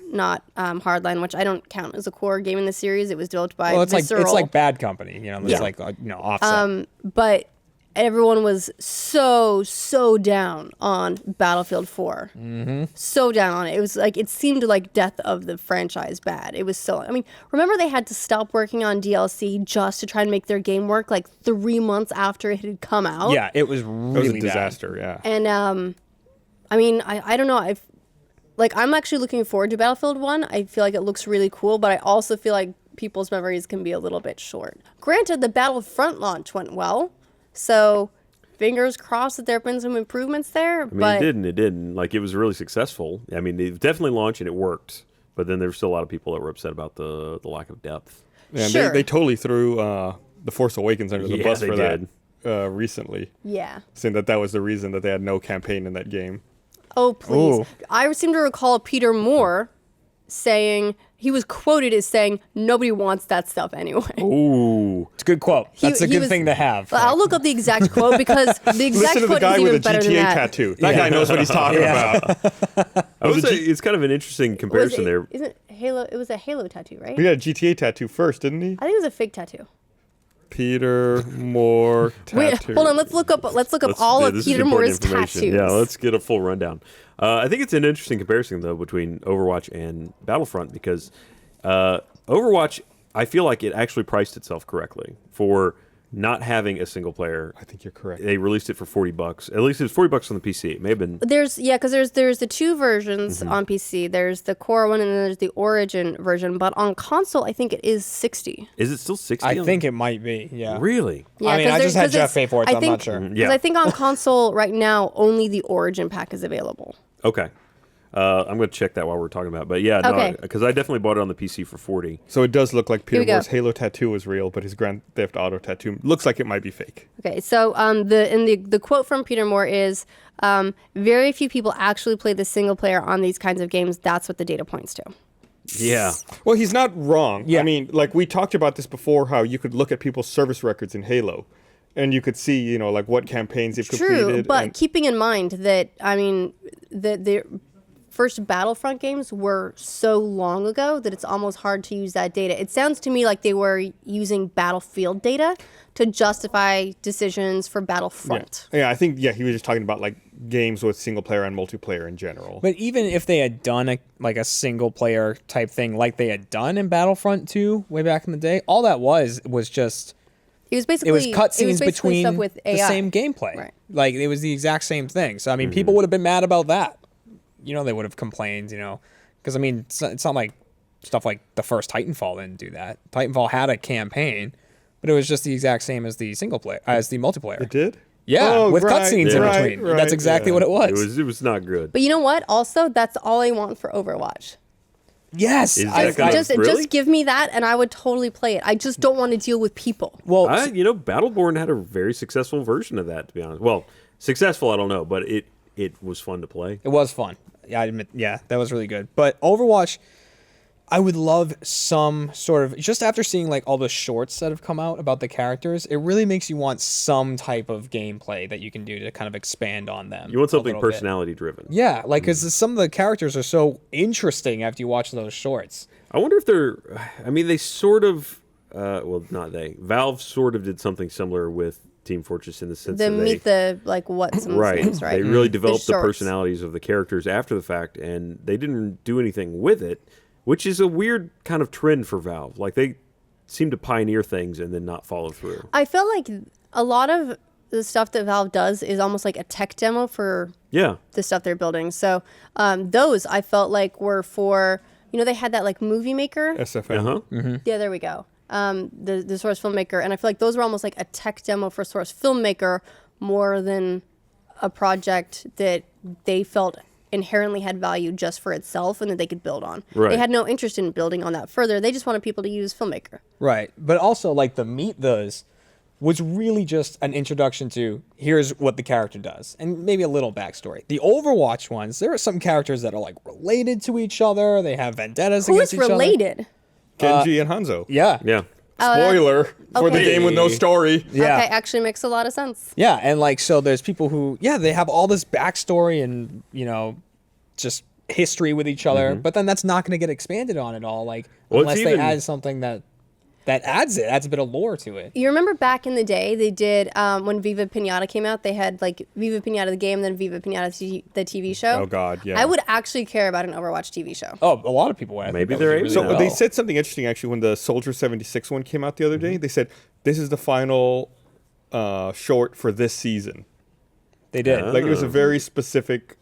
Hardline, which I don't count as a core game in the series. It was developed by Well, it's Visceral. like Bad Company, you know. It's Yeah. like Offset. But everyone was so down on Battlefield 4. Mm-hmm. So down on it. It was like, it seemed like death of the franchise bad. It was so, I mean, remember they had to stop working on DLC just to try and make their game work like 3 months after it had come out. Yeah, it was It really was a bad. disaster. Yeah. And I mean, I don't know. I'm actually looking forward to Battlefield 1. I feel like it looks really cool, but I also feel like people's memories can be a little bit short. Granted, the Battlefront launch went well, so fingers crossed that there have been some improvements there. I mean, but it didn't. Like, it was really successful. I mean, it definitely launched and it worked. But then there were still a lot of people that were upset about the lack of depth. Yeah, Sure. they totally threw The Force Awakens under the Yeah, bus they for did. that recently, yeah. saying that was the reason that they had no campaign in that game. Oh, please. Ooh. I seem to recall Peter Moore saying, he was quoted as saying, nobody wants that stuff anyway. Ooh. It's a good quote. That's a he good was- thing to have. I'll look up the exact quote because the exact Listen to the quote guy is with a even better than GTA that. tattoo. That guy knows what he's talking about. I would say it's kind of an interesting comparison there. Isn't Halo? It was a Halo tattoo, right? He got a GTA tattoo first, didn't he? I think it was a fake tattoo. Peter Moore Wait, tattoo. hold on. Let's look up all of This is Peter important Moore's information. tattoos. Yeah, let's get a full rundown. I think it's an interesting comparison, though, between Overwatch and Battlefront because Overwatch, I feel like it actually priced itself correctly for not having a single player. I think you're correct. They released it for $40. At least it was $40 on the PC. It may have been. Because there's the two versions Mm-hmm. on PC. There's the core one and then there's the Origin version. But on console, I think it is 60. Is it still 60? I think it might be. Yeah. Really? Yeah, I mean, 'cause I there- just had 'cause Jeff it's- pay for it, I so I'm not think- sure. Yeah. Because I think on console right now, only the Origin pack is available. Okay. I'm going to check that while we're talking about it. But yeah, Okay. because I definitely bought it on the PC for 40. So it does look like Peter we go. Moore's Halo tattoo is real, but his Grand Theft Auto tattoo looks like it might be fake. Okay, so the quote from Peter Moore is, very few people actually play the single player on these kinds of games. That's what the data points to. Yeah. Well, he's not wrong. Yeah. I mean, like we talked about this before, how you could look at people's service records in Halo, and you could see, like what campaigns they've True, completed. but and- keeping in mind that, I mean, the first Battlefront games were so long ago that it's almost hard to use that data. It sounds to me like they were using Battlefield data to justify decisions for Battlefront. Yeah, I think he was just talking about like games with single player and multiplayer in general. But even if they had done a single player type thing like they had done in Battlefront 2 way back in the day, all that was just It was basically it was cutscenes basically between stuff with the AI. same gameplay. Right. Like it was the exact same thing. So I mean, people would have been mad about that. They would have complained. Because I mean, it's not like stuff like the first Titanfall didn't do that. Titanfall had a campaign, but it was just the exact same as the single player, as the multiplayer. It did? Yeah, Oh, with right, cutscenes in right, between. right, That's exactly yeah. what it was. It was not good. But you know what? Also, that's all I want for Overwatch. Yes, Is I- that kind of- really? Just give me that, and I would totally play it. I just don't want to deal with people. well, Battleborn had a very successful version of that, to be honest. Well, successful, I don't know, but it was fun to play. it was fun. Yeah, I admit. Yeah, that was really good. But Overwatch, I would love some sort of, just after seeing like all the shorts that have come out about the characters, it really makes you want some type of gameplay that you can do to kind of expand on them. You want a something little bit. personality driven. Yeah, like because some of the characters are so interesting after you watch those shorts. I wonder if they sort of, not they. Valve sort of did something similar with Team Fortress in the sense that Meet the like what's right. names, right? They really developed the shorts. personalities of the characters after the fact, and they didn't do anything with it, which is a weird kind of trend for Valve. Like they seem to pioneer things and then not follow through. I feel like a lot of the stuff that Valve does is almost like a tech demo for Yeah. the stuff they're building. So those I felt like were for, they had that like movie maker. SFM. Uh-huh. Yeah, there we go. The Source Filmmaker, and I feel like those were almost like a tech demo for Source Filmmaker more than a project that they felt inherently had value just for itself and that they could build on. Right. They had no interest in building on that further. They just wanted people to use Filmmaker. Right, but also like the Meet Those was really just an introduction to here's what the character does and maybe a little backstory. The Overwatch ones, there are some characters that are like related to each other. They have vendettas Who against is each other. related? Genji and Hanzo. Yeah. Yeah. Spoiler for the okay. game with no story. Yeah. Okay, actually makes a lot of sense. Yeah, and like so there's people who they have all this backstory and just history with each other, but then that's not going to get expanded on at all, like Well, unless it's they even- add something that adds a bit of lore to it. You remember back in the day, they did, when Viva Pinata came out, they had like Viva Pinata the game, then Viva Pinata the TV show. Oh, God, yeah. I would actually care about an Overwatch TV show. Oh, a lot of people would. I think Maybe that would they're do really So well. they said something interesting actually when the Soldier 76 one came out the other day. They said this is the final short for this season. They did. Like it was a very specific,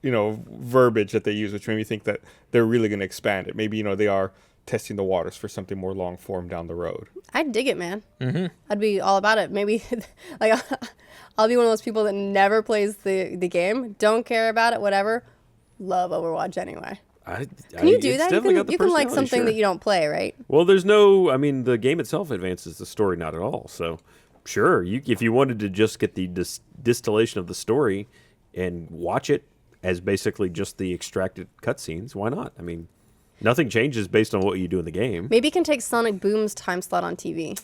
verbiage that they used, which made me think that they're really going to expand it. Maybe they are testing the waters for something more long form down the road. I'd dig it, man. Mm-hmm. I'd be all about it. Maybe like I'll be one of those people that never plays the game, don't care about it, whatever. Love Overwatch anyway. Can you do that? You can like something that you don't play, right? Well, there's no. I mean, the game itself advances the story not at all. So, sure, if you wanted to just get the distillation of the story and watch it as basically just the extracted cutscenes, why not? I mean, nothing changes based on what you do in the game. Maybe you can take Sonic Boom's time slot on TV.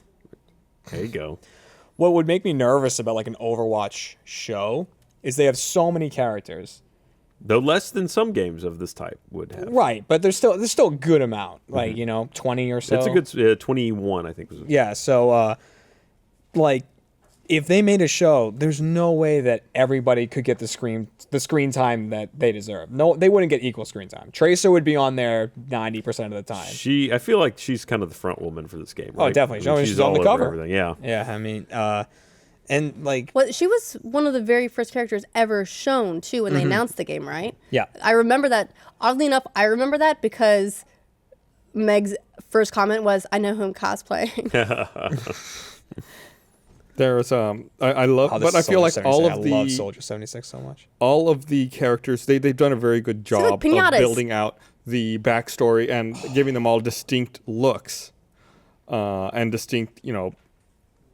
There you go. What would make me nervous about like an Overwatch show is they have so many characters. Though less than some games of this type would have. Right, but there's still a good amount, like 20 or so. It's a good 21, I think. Was Yeah, so like if they made a show, there's no way that everybody could get the screen time that they deserve. No, they wouldn't get equal screen time. Tracer would be on there 90% of the time. I feel like she's kind of the front woman for this game. Oh, Right? definitely. I mean, She's on the all over cover. everything. Yeah. Yeah, I mean, and like Well, she was one of the very first characters ever shown too when they announced the game, right? Yeah. I remember that. Oddly enough, I remember that because Meg's first comment was, "I know who I'm cosplaying." There's I love, oh, this but I is feel Soldier like all 76. of I love the Soldier 76 so much. all of the characters they've done a very good job like of pinatas. building out the backstory and giving them all distinct looks and distinct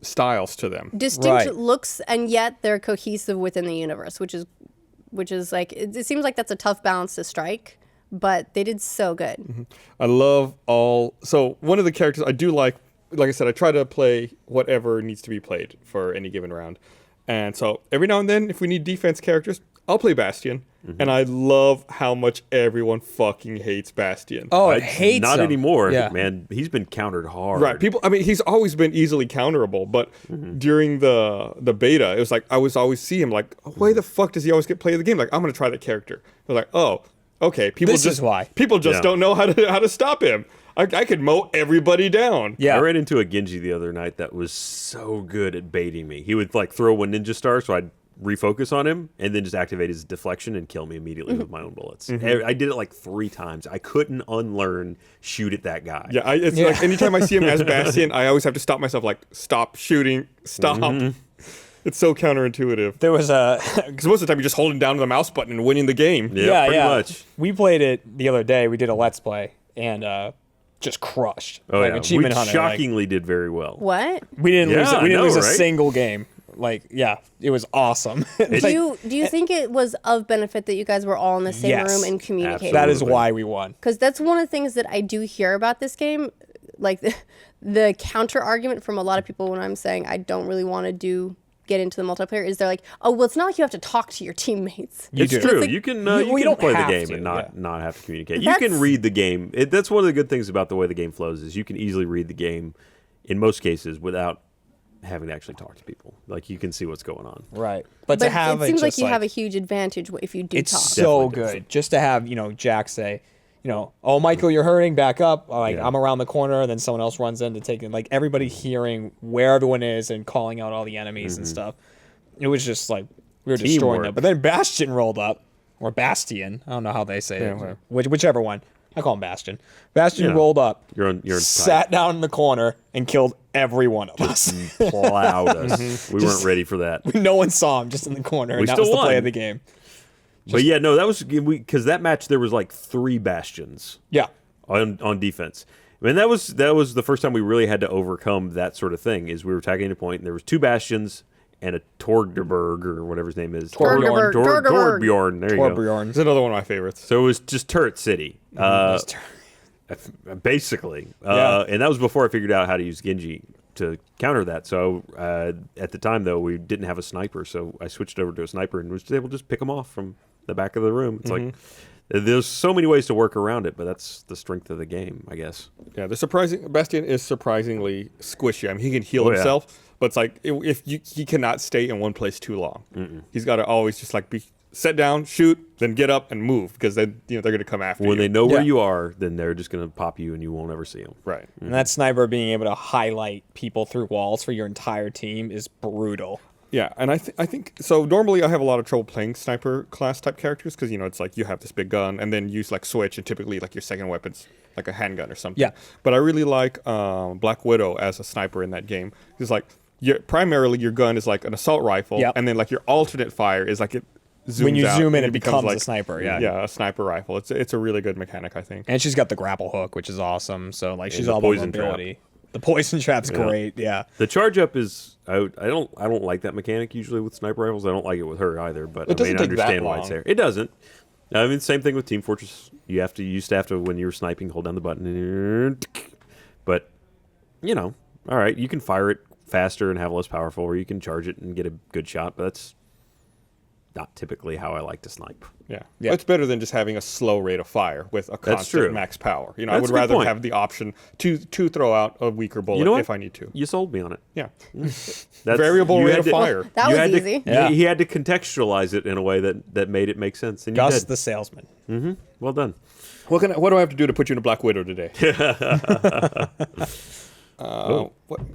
styles to them. Distinct Right. looks, and yet they're cohesive within the universe, which is like it seems like that's a tough balance to strike, but they did so good. I love all. So one of the characters I do like I said, I try to play whatever needs to be played for any given round. And so every now and then, if we need defense characters, I'll play Bastion. And I love how much everyone fucking hates Bastion. Oh, it hates Not him. anymore, Yeah. man. He's been countered hard. Right, people. I mean, he's always been easily counterable, but during the beta, it was like I was always see him like, why the fuck does he always get play of the game? Like, I'm gonna try that character. They're like, oh, okay. People This just is why. people just Yeah. don't know how to stop him. I could mow everybody down. Yeah. I ran into a Genji the other night that was so good at baiting me. He would like throw one ninja star, so I'd refocus on him and then just activate his deflection and kill me immediately with my own bullets. I did it like 3 times. I couldn't unlearn shoot at that guy. Yeah, it's like anytime I see him as Bastion, I always have to stop myself. Like, stop shooting, stop. It's so counterintuitive. There was a Because most of the time you're just holding down the mouse button and winning the game. Yeah, pretty much. We played it the other day. We did a let's play and just crushed. Oh like yeah, Achievement we Hunter. shockingly did very well. What? We didn't lose. Yeah, We didn't I know, lose a right? single game. Like, yeah, it was awesome. It's like, Do you think it was of benefit that you guys were all in the same Yes. room and communicating? that is Absolutely. why we won. Because that's one of the things that I do hear about this game. Like the counter argument from a lot of people when I'm saying I don't really want to get into the multiplayer is they're like, oh, well, it's not like you have to talk to your teammates. It's do. true. Like, You can well, you you can don't play the have game to, and not have to communicate. You That's- can read the game. That's one of the good things about the way the game flows is you can easily read the game in most cases without having to actually talk to people. Like you can see what's going on. Right. But But to have it seems like just you have a huge advantage if you do it's talk. so Definitely good just to have Jack say, oh, Michael, you're hurting, back up. Like, Yeah. I'm around the corner, and then someone else runs in to take it. Like, everybody hearing where everyone is and calling out all the enemies and stuff. It was just like, we were destroying Teamwork. them. But then Bastion rolled up, or Bastion. I don't know how they say it. whatever. Whichever one. I call him Bastion. Bastion Yeah. rolled up, You're on sat down in the corner, and killed every one of us. plowed us. We weren't ready for that. No one saw him, just in the corner, We and that still was the play won. of the game. But yeah, no, that was because that match there was like 3 bastions Yeah. on defense. I mean, that was the first time we really had to overcome that sort of thing. Is we were attacking a point and there was 2 bastions and a Torgderberg or whatever his name is. Torbjorn. Torbjorn. There you go. Torbjorn. It's another one of my favorites. So it was just Turret City. Basically. Yeah. And that was before I figured out how to use Genji to counter that. So at the time, though, we didn't have a sniper. So I switched over to a sniper and was able to just pick them off from the back of the room. It's like there's so many ways to work around it, but that's the strength of the game, I guess. Yeah, Bastion is surprisingly squishy. I mean, he can heal Oh, yeah. himself, but it's like he cannot stay in one place too long. He's got to always just like be set down, shoot, then get up and move, because then they're going to come after you. When they know where Yeah. you are, then they're just going to pop you and you won't ever see them. Right. And that sniper being able to highlight people through walls for your entire team is brutal. Yeah, and I think so. Normally, I have a lot of trouble playing sniper class type characters because it's like you have this big gun and then use like switch, and typically like your second weapon's like a handgun or something. Yeah. But I really like Black Widow as a sniper in that game. It's like primarily your gun is like an assault rifle, Yep. and then like your alternate fire is like it zooms When you out zoom in, and it becomes like a sniper. Yeah. yeah, a sniper rifle. It's a really good mechanic, I think. And she's got the grapple hook, which is awesome. So like she's the all about poison trap. mobility. The poison trap's great. Yeah. The charge up is I don't like that mechanic usually with sniper rifles. I don't like it with her either. But It I mean, doesn't I take that understand why it's long. there. It doesn't. I mean, same thing with Team Fortress. You used to have to when you were sniping, hold down the button. But all right, you can fire it faster and have less powerful, or you can charge it and get a good shot. But that's not typically how I like to snipe. Yeah. Yeah. It's better than just having a slow rate of fire with a true. constant max power. I That's would a good rather point. have the option to throw out a weaker bullet You know what? if I need to. You sold me on it. Yeah. That's, Variable you rate had of to- fire. That you was had to- easy. Yeah. He had to contextualize it in a way that made it make sense. And you Gus did. the salesman. Well done. What do I have to do to put you in a Black Widow today?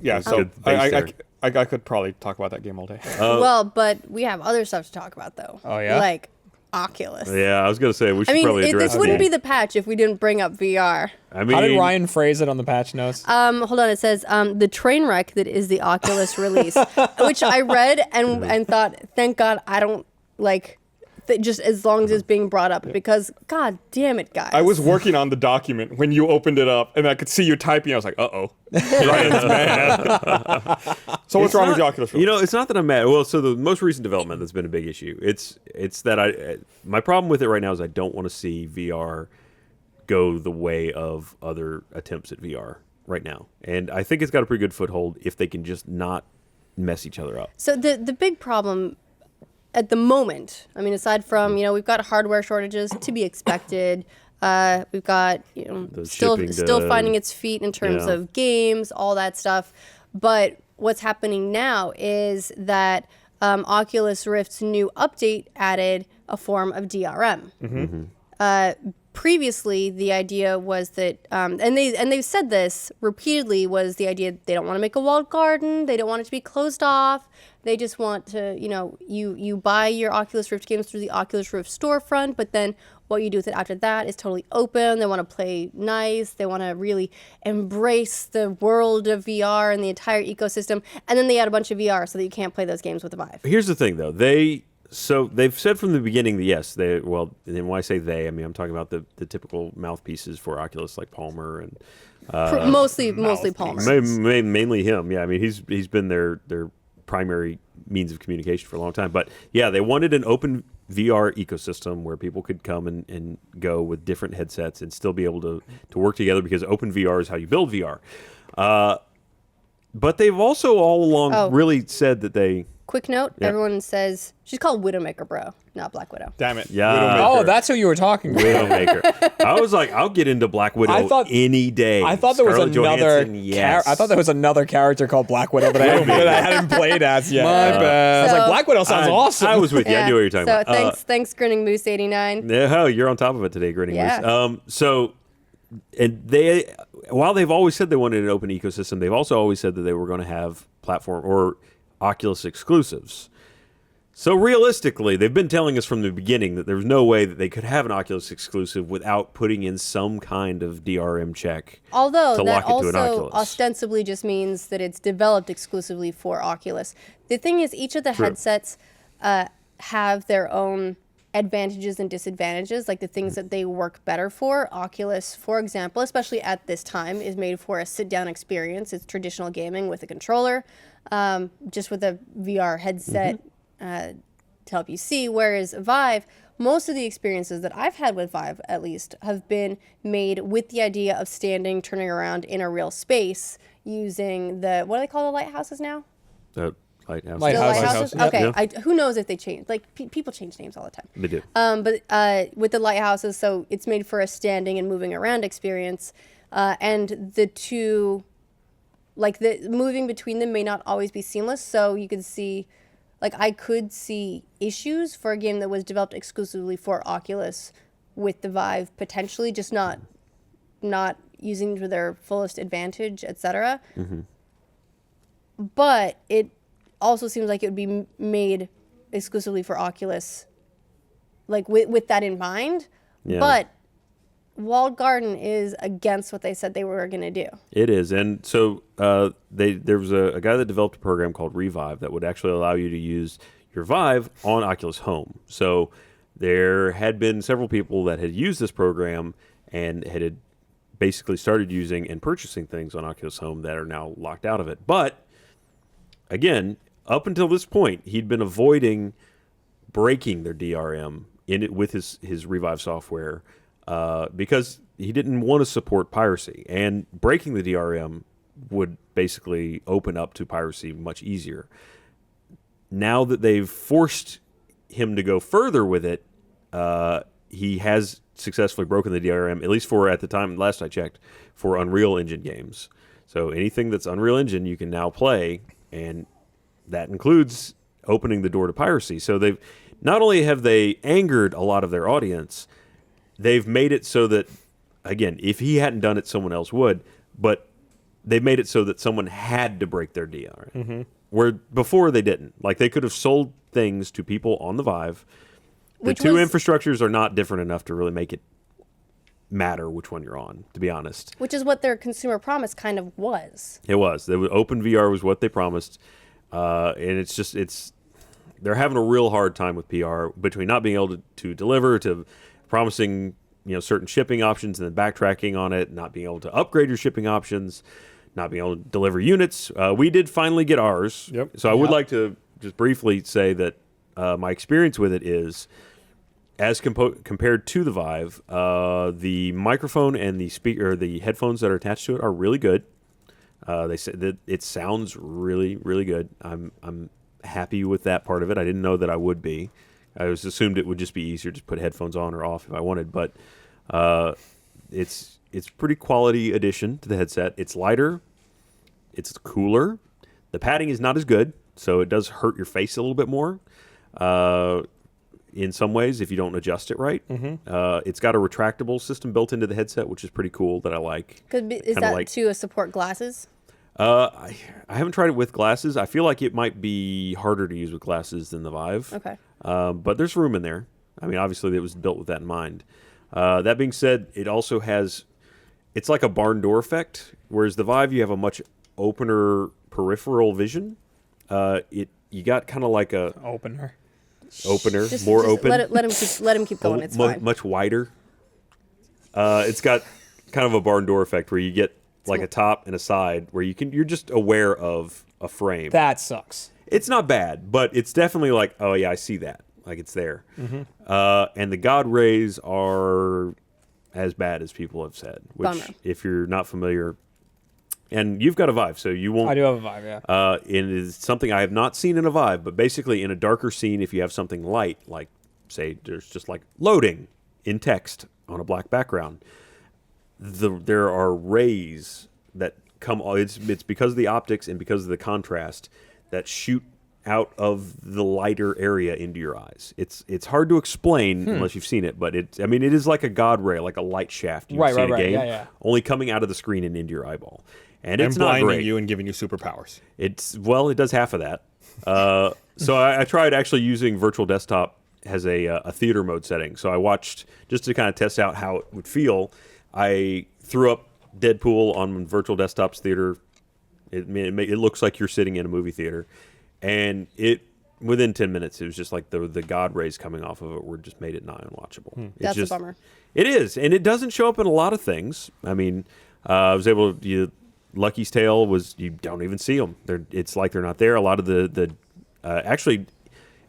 Yeah, so good base there. I could probably talk about that game all day. Well, but we have other stuff to talk about though. Oh, yeah? Like Oculus. Yeah, I was gonna say we should I mean, probably address this wouldn't that. be the patch if we didn't bring up VR. I mean, How did Ryan phrase it on the patch notes? Hold on. It says the train wreck that is the Oculus release, which I read and thought, thank God I don't like. Just as long as it's being brought up, because God damn it, guys. I was working on the document when you opened it up, and I could see you typing. I was like, "Uh-oh, Ryan's mad." So what's wrong with the Oculus? It's not that I'm mad. Well, so the most recent development that's been a big issue. It's that my problem with it right now is I don't want to see VR go the way of other attempts at VR right now, and I think it's got a pretty good foothold if they can just not mess each other up. So the big problem at the moment, I mean, aside from we've got hardware shortages to be expected. We've got still shipping finding its feet in terms Yeah. of games, all that stuff. But what's happening now is that Oculus Rift's new update added a form of DRM. Previously, the idea was that, and they've said this repeatedly, was the idea they don't want to make a walled garden, they don't want it to be closed off, they just want to, you buy your Oculus Rift games through the Oculus Rift storefront, but then what you do with it after that is totally open. They want to play nice, they want to really embrace the world of VR and the entire ecosystem, and then they add a bunch of VR so that you can't play those games with the Vive. Here's the thing, though. They've said from the beginning that yes, and when I say they, I mean I'm talking about the typical mouthpieces for Oculus like Palmer and Mostly Palmer. mainly him. Yeah, I mean he's been their primary means of communication for a long time. But yeah, they wanted an open VR ecosystem where people could come and go with different headsets and still be able to work together, because open VR is how you build VR. But they've also all along really said that they. Quick note, Yeah. everyone says she's called Widowmaker Bro, not Black Widow. Damn it. Yeah. Widowmaker. Oh, that's who you were talking about. Widowmaker. I was like, I'll get into Black Widow any day. I thought there was Scarlett another. Johansson, yes. I thought there was another character called Black Widow that I hadn't played as yet. My bad. I was like, So- Black Widow sounds awesome. I was with you. I knew what you were talking so about. thanks Grinning Moose 89. Yeah, you're on top of it today, Grinning Yeah. Moose. And while they've always said they wanted an open ecosystem, they've also always said that they were going to have platform or Oculus exclusives. So realistically, they've been telling us from the beginning that there's no way that they could have an Oculus exclusive without putting in some kind of DRM check. Although to that lock it to an also Oculus. ostensibly just means that it's developed exclusively for Oculus. The thing is, each of the headsets have their own advantages and disadvantages, like the things that they work better for. Oculus, for example, especially at this time, is made for a sit-down experience. It's traditional gaming with a controller. Just with a VR headset to help you see. Whereas Vive, most of the experiences that I've had with Vive, at least, have been made with the idea of standing, turning around in a real space using the, what do they call the lighthouses now? Lighthouse. The lighthouses? Yep. Okay. Yeah. Who knows if they change? Like, people change names all the time. They do. But with the lighthouses, so it's made for a standing and moving around experience. And the two, like, the moving between them may not always be seamless. So you could see, like, I could see issues for a game that was developed exclusively for Oculus with the Vive, potentially just not using to their fullest advantage, etc. But it also seems like it would be made exclusively for Oculus, like with that in mind. Yeah. But Walled Garden is against what they said they were going to do. It is, and so there was a guy that developed a program called Revive that would actually allow you to use your Vive on Oculus Home. So there had been several people that had used this program and had basically started using and purchasing things on Oculus Home that are now locked out of it. But again, up until this point, he'd been avoiding breaking their DRM in it with his Revive software. Because he didn't want to support piracy, and breaking the DRM would basically open up to piracy much easier. Now that they've forced him to go further with it, he has successfully broken the DRM, at least for, at the time, last I checked, for Unreal Engine games. So anything that's Unreal Engine you can now play, and that includes opening the door to piracy. So they've not only have they angered a lot of their audience, they've made it so that, again, if he hadn't done it, someone else would. But they've made it so that someone had to break their DRM. Where before they didn't. Like, they could have sold things to people on the Vive. The two infrastructures are not different enough to really make it matter which one you're on, to be honest. Which is what their consumer promise kind of was. It was. Open VR was what they promised. And it's they're having a real hard time with PR between not being able to deliver, to promising certain shipping options and then backtracking on it, not being able to upgrade your shipping options, not being able to deliver units. We did finally get ours. Yep. So I would like to just briefly say that my experience with it is, as compared to the Vive, the microphone and the headphones that are attached to it are really good. They said that it sounds really, really good. I'm happy with that part of it. I didn't know that I would be. I was assumed it would just be easier to put headphones on or off if I wanted, but it's pretty quality addition to the headset. It's lighter, it's cooler. The padding is not as good, so it does hurt your face a little bit more in some ways if you don't adjust it right. It's got a retractable system built into the headset, which is pretty cool that I like. Is that to support glasses? I haven't tried it with glasses. I feel like it might be harder to use with glasses than the Vive. Okay. But there's room in there. I mean, obviously, it was built with that in mind. That being said, it also has... It's like a barn door effect, whereas the Vive, you have a much opener peripheral vision. You got kind of like a... Opener. More open. Let him keep going. It's fine. Much wider. It's got kind of a barn door effect where you get like a top and a side where you're just aware of a frame. That sucks. It's not bad, but it's definitely like, oh yeah, I see that. Like, it's there. And the God rays are as bad as people have said. Which, Bummer. if you're not familiar, and you've got a Vive, so you won't. I do have a Vive, yeah. It is something I have not seen in a Vive, but basically in a darker scene, if you have something light, like say there's just like loading in text on a black background, there are rays that come. It's because of the optics and because of the contrast that shoot out of the lighter area into your eyes. It's hard to explain unless you've seen it, but it is like a God ray, like a light shaft you see in a game, yeah. only coming out of the screen and into your eyeball. And it's not blinding great. you and giving you superpowers. It does half of that. So I tried actually using Virtual Desktop as a theater mode setting. So I watched, just to kind of test out how it would feel, I threw up Deadpool on Virtual Desktop's theater. It looks like you're sitting in a movie theater. And within 10 minutes, it was just like the God rays coming off of it were just made it nigh unwatchable. That's a bummer. It is. And it doesn't show up in a lot of things. I mean, I was able to... Lucky's Tale was, you don't even see them. It's like they're not there. A lot of actually,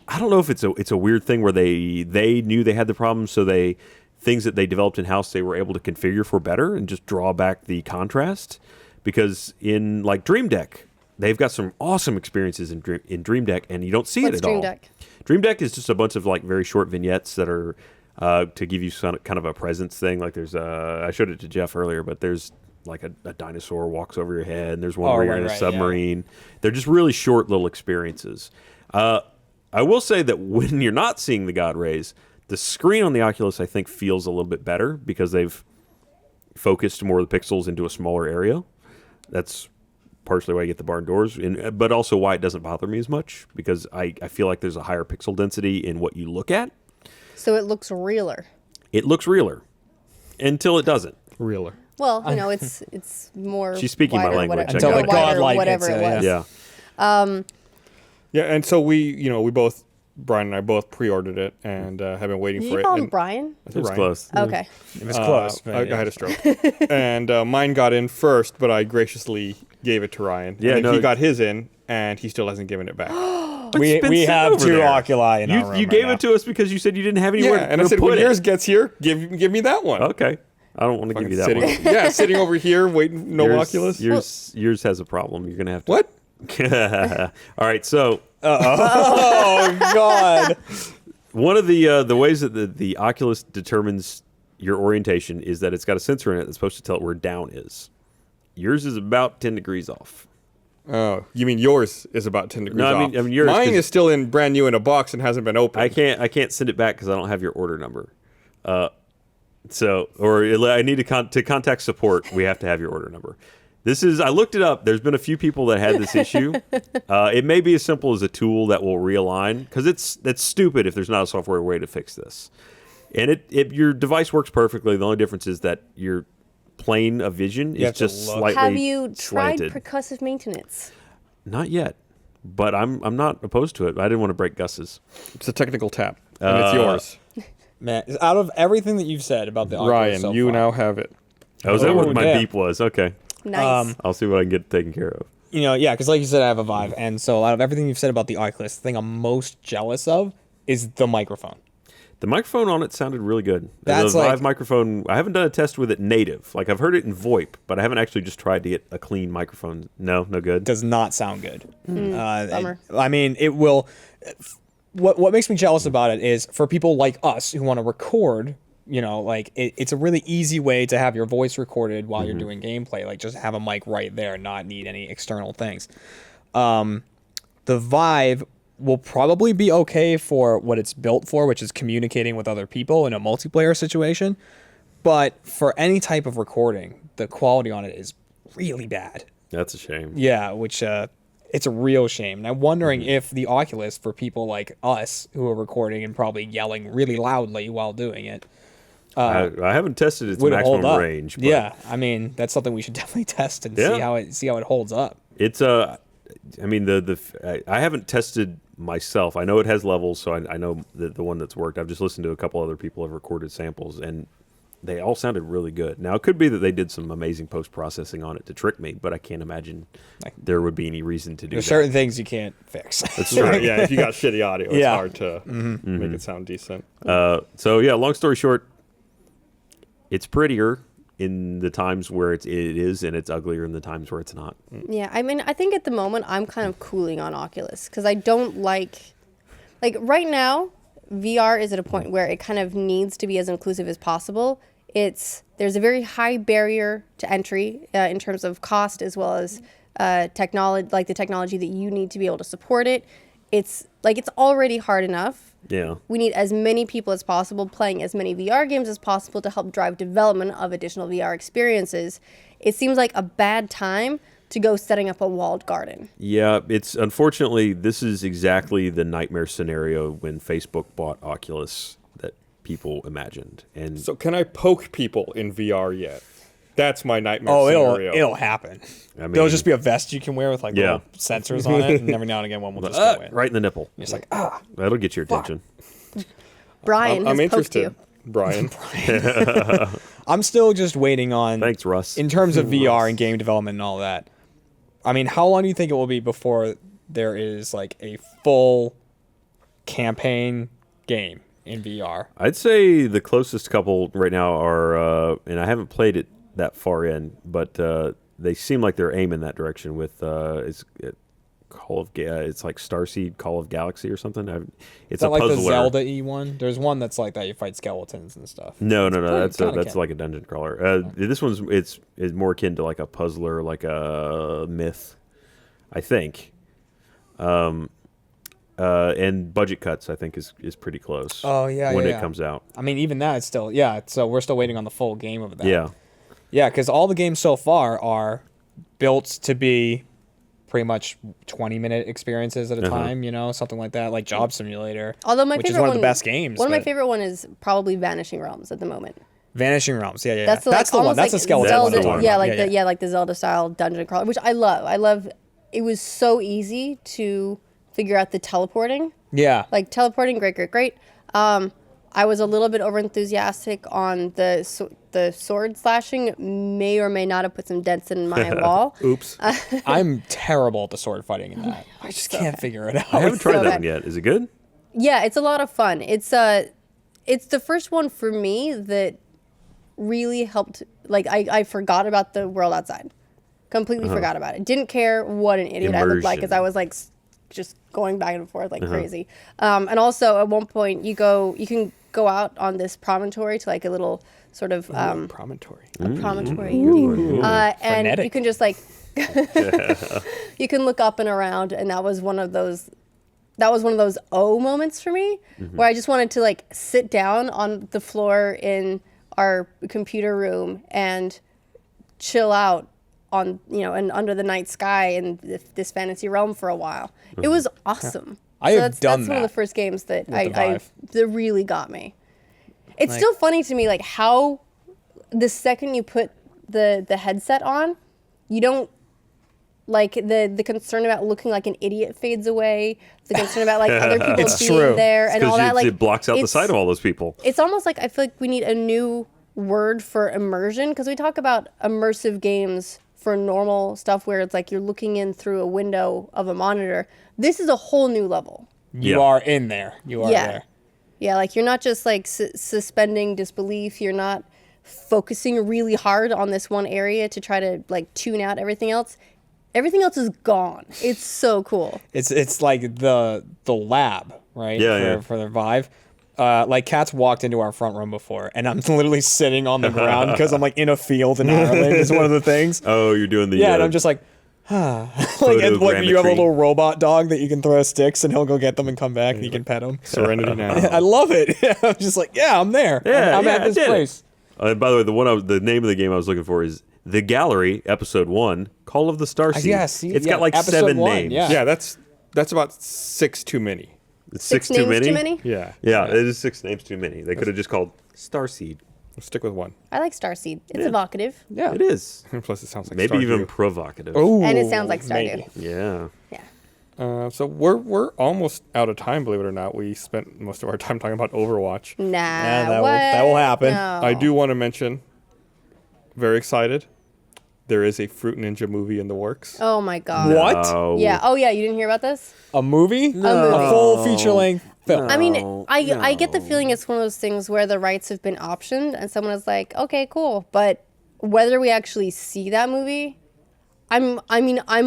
I don't know if it's a weird thing where they knew they had the problem, so things that they developed in house they were able to configure for better and just draw back the contrast. Because in like Dream Deck, they've got some awesome experiences in Dream Deck, and you don't see it at all. Dream Deck? Dream Deck is just a bunch of like very short vignettes that are to give you some kind of a presence thing. Like there's I showed it to Jeff earlier, but there's like a dinosaur walks over your head, and there's one where you're in a submarine. Yeah. They're just really short little experiences. I will say that when you're not seeing the God rays, the screen on the Oculus, I think, feels a little bit better because they've focused more of the pixels into a smaller area. That's partially why I get the barn doors, but also why it doesn't bother me as much because I feel like there's a higher pixel density in what you look at. So it looks realer. It looks realer until it doesn't. Realer. Well, it's more. She's speaking my language. Until the godlike whatever it was. Yeah. Yeah, and so we both, Brian and I both pre-ordered it and have been waiting Did for you it. call him And Brian? It was close. Okay. It was close. I had a stroke. And mine got in first, but I graciously gave it to Ryan. Yeah, and he got his in, and he still hasn't given it back. We have over 2 there. Oculi in our room You gave it to us because you said you didn't have anywhere And I to said, put when it. yours gets here, give me that one. Okay. I don't want to give you that Sitting, one. yeah, sitting over here, waiting, no Oculus. Yours has a problem. You're going to have to. What? All right, so Oh, God. one of the ways that the Oculus determines your orientation is that it's got a sensor in it that's supposed to tell it where down is. Yours is about 10 degrees off. Oh, you mean yours is about 10 degrees No, off? I mean yours. Mine is still brand new in a box and hasn't been opened. I can't send it back because I don't have your order number. I need to contact support. We have to have your order number. I looked it up. There's been a few people that had this issue. It may be as simple as a tool that will realign because that's stupid if there's not a software way to fix this. And your device works perfectly. The only difference is that your plane of vision is just slightly Have you tried slanted. percussive maintenance? Not yet, but I'm not opposed to it. I didn't want to break Gus's. It's a technical tap, and it's yours. Man, out of everything that you've said about the Oculus Ryan, so you far, now have it. Oh, is that what my damn. beep was? Okay. Nice. I'll see what I can get taken care of. Yeah, because like you said, I have a Vive, and so out of everything you've said about the Oculus, the thing I'm most jealous of is the microphone. The microphone on it sounded really good. That's the Vive like- microphone. I haven't done a test with it native. Like I've heard it in VoIP, but I haven't actually just tried to get a clean microphone. No good. Does not sound good. Bummer. I mean, it will. What makes me jealous about it is for people like us who want to record. It's a really easy way to have your voice recorded while you're doing gameplay. Like just have a mic right there, not need any external things. The Vive will probably be okay for what it's built for, which is communicating with other people in a multiplayer situation. But for any type of recording, the quality on it is really bad. That's a shame. Yeah, which it's a real shame. And I'm wondering if the Oculus, for people like us who are recording and probably yelling really loudly while doing it, I haven't tested its would it hold maximum up. range. But Yeah, I mean that's something we should definitely test and see how it holds up. It's I mean I haven't tested myself. I know it has levels, so I know the one that's worked. I've just listened to a couple other people have recorded samples, and they all sounded really good. Now it could be that they did some amazing post processing on it to trick me, but I can't imagine there would be any reason to do There's that. certain things you can't fix. That's true. Yeah, if you got shitty audio, it's Yeah. hard to make it sound decent. So yeah, long story short, it's prettier in the times where it is, and it's uglier in the times where it's not. Yeah, I mean, I think at the moment I'm kind of cooling on Oculus because I don't like right now, VR is at a point where it kind of needs to be as inclusive as possible. There's a very high barrier to entry in terms of cost as well as technology, like the technology that you need to be able to support it. It's already hard enough. Yeah. We need as many people as possible playing as many VR games as possible to help drive development of additional VR experiences. It seems like a bad time to go setting up a walled garden. Yeah, unfortunately, this is exactly the nightmare scenario when Facebook bought Oculus that people imagined. And So can I poke people in VR yet? That's my nightmare Oh, scenario. it'll happen. I mean, There'll just be a vest you can wear with Yeah. little sensors on it, and every now and again one will just go in. right in the nipple. It's like That'll get your attention. Brian I'm has poked interested, you. Brian. I'm still just waiting on. Thanks, Russ. In terms of VR and game development and all that, I mean, how long do you think it will be before there is like a full campaign game in VR? I'd say the closest couple right now are, and I haven't played it that far in, but they seem like they're aiming that direction with it's like Starseed Call of Galaxy or something. It's Is that a like puzzler. the Zelda one? There's one that's like that. You fight skeletons and stuff. No, that's kinda like a dungeon crawler. This one's it's more akin to like a puzzler, like a myth, I think. And budget cuts, I think, is pretty close. Oh, yeah, when yeah, it yeah. comes out. I mean, even that, it's still, so we're still waiting on the full game of that. Yeah, Yeah, because all the games so far are built to be pretty much 20-minute experiences at a time, something like that, like Job Simulator. Although my which favorite is one one, of the best games. One of my but- favorite one is probably Vanishing Realms at the moment. Vanishing Realms, yeah. That's the, That's the one. almost That's a like skeleton Zelda, one. one. Yeah, like the Zelda style dungeon crawler, which I love. I love. It was so easy to figure out the teleporting. Yeah. Like teleporting, great. I was a little bit over enthusiastic on the sword slashing. May or may not have put some dents in my wall. Oops. I'm terrible at the sword fighting in that. I just can't figure it out. I haven't tried so that bad. one yet. Is it good? Yeah, it's a lot of fun. It's the first one for me that really helped. Like I forgot about the world outside, completely forgot about it. Didn't care what an idiot I looked like because I was like just going back and forth like crazy. And also at one point you can go out on this promontory to like a little sort of Promontory. promontory, and Frenetic. you can just like you can look up and around, and that was one of those moments for me where I just wanted to like sit down on the floor in our computer room and chill out on and under the night sky in this fantasy realm for a while. It was awesome. I have done that's one of that the first games that the I Vive. that really got me. It's still funny to me like how the second you put the headset on, you don't like the concern about looking like an idiot fades away. The concern about like other people It's being true. there and all that. Like it blocks out the it's- sight of all those people. It's almost like I feel like we need a new word for immersion because we talk about immersive games for normal stuff where it's like you're looking in through a window of a monitor. This is a whole new level. You Yeah. are in there. You are there. Yeah, like you're not just like suspending disbelief. You're not focusing really hard on this one area to try to like tune out everything else. Everything else is gone. It's so cool. It's like the lab, right? Yeah, for the Vive. Like Kat's walked into our front room before, and I'm literally sitting on the ground because I'm like in a field in Ireland. Is one of the things. Oh, you're doing the Yeah, and I'm just like, like you have a little robot dog that you can throw sticks, and he'll go get them and come back, and you can pet him. Serenity now. I love it. I'm just like, I'm there. Yeah, I'm at I this did it. place. By the way, the name of the game I was looking for is The Gallery, Episode 1, Call of the Starseed. yeah, see, It's got like Episode 7 1, names. yeah. Yeah, that's about 6 too many. It's Six too names many? too many? Yeah. Yeah, it is 6 names too many. They could have just called Starseed. We'll stick with one. I like Starseed. It's evocative. Yeah. It is. Plus, it sounds like Maybe even Stardew. provocative. Ooh, And it sounds like maybe. Stardew. Yeah. Yeah. So we're almost out of time. Believe it or not, we spent most of our time talking about Overwatch. Nah, Yeah, that what? will happen. No. I do want to mention. Very excited. There is a Fruit Ninja movie in the works. Oh my god. What? No. Yeah. Oh yeah. You didn't hear about this? A movie? A movie. A full feature length film. I mean, I get the feeling it's one of those things where the rights have been optioned, and someone is like, okay, cool. But whether we actually see that movie, I'm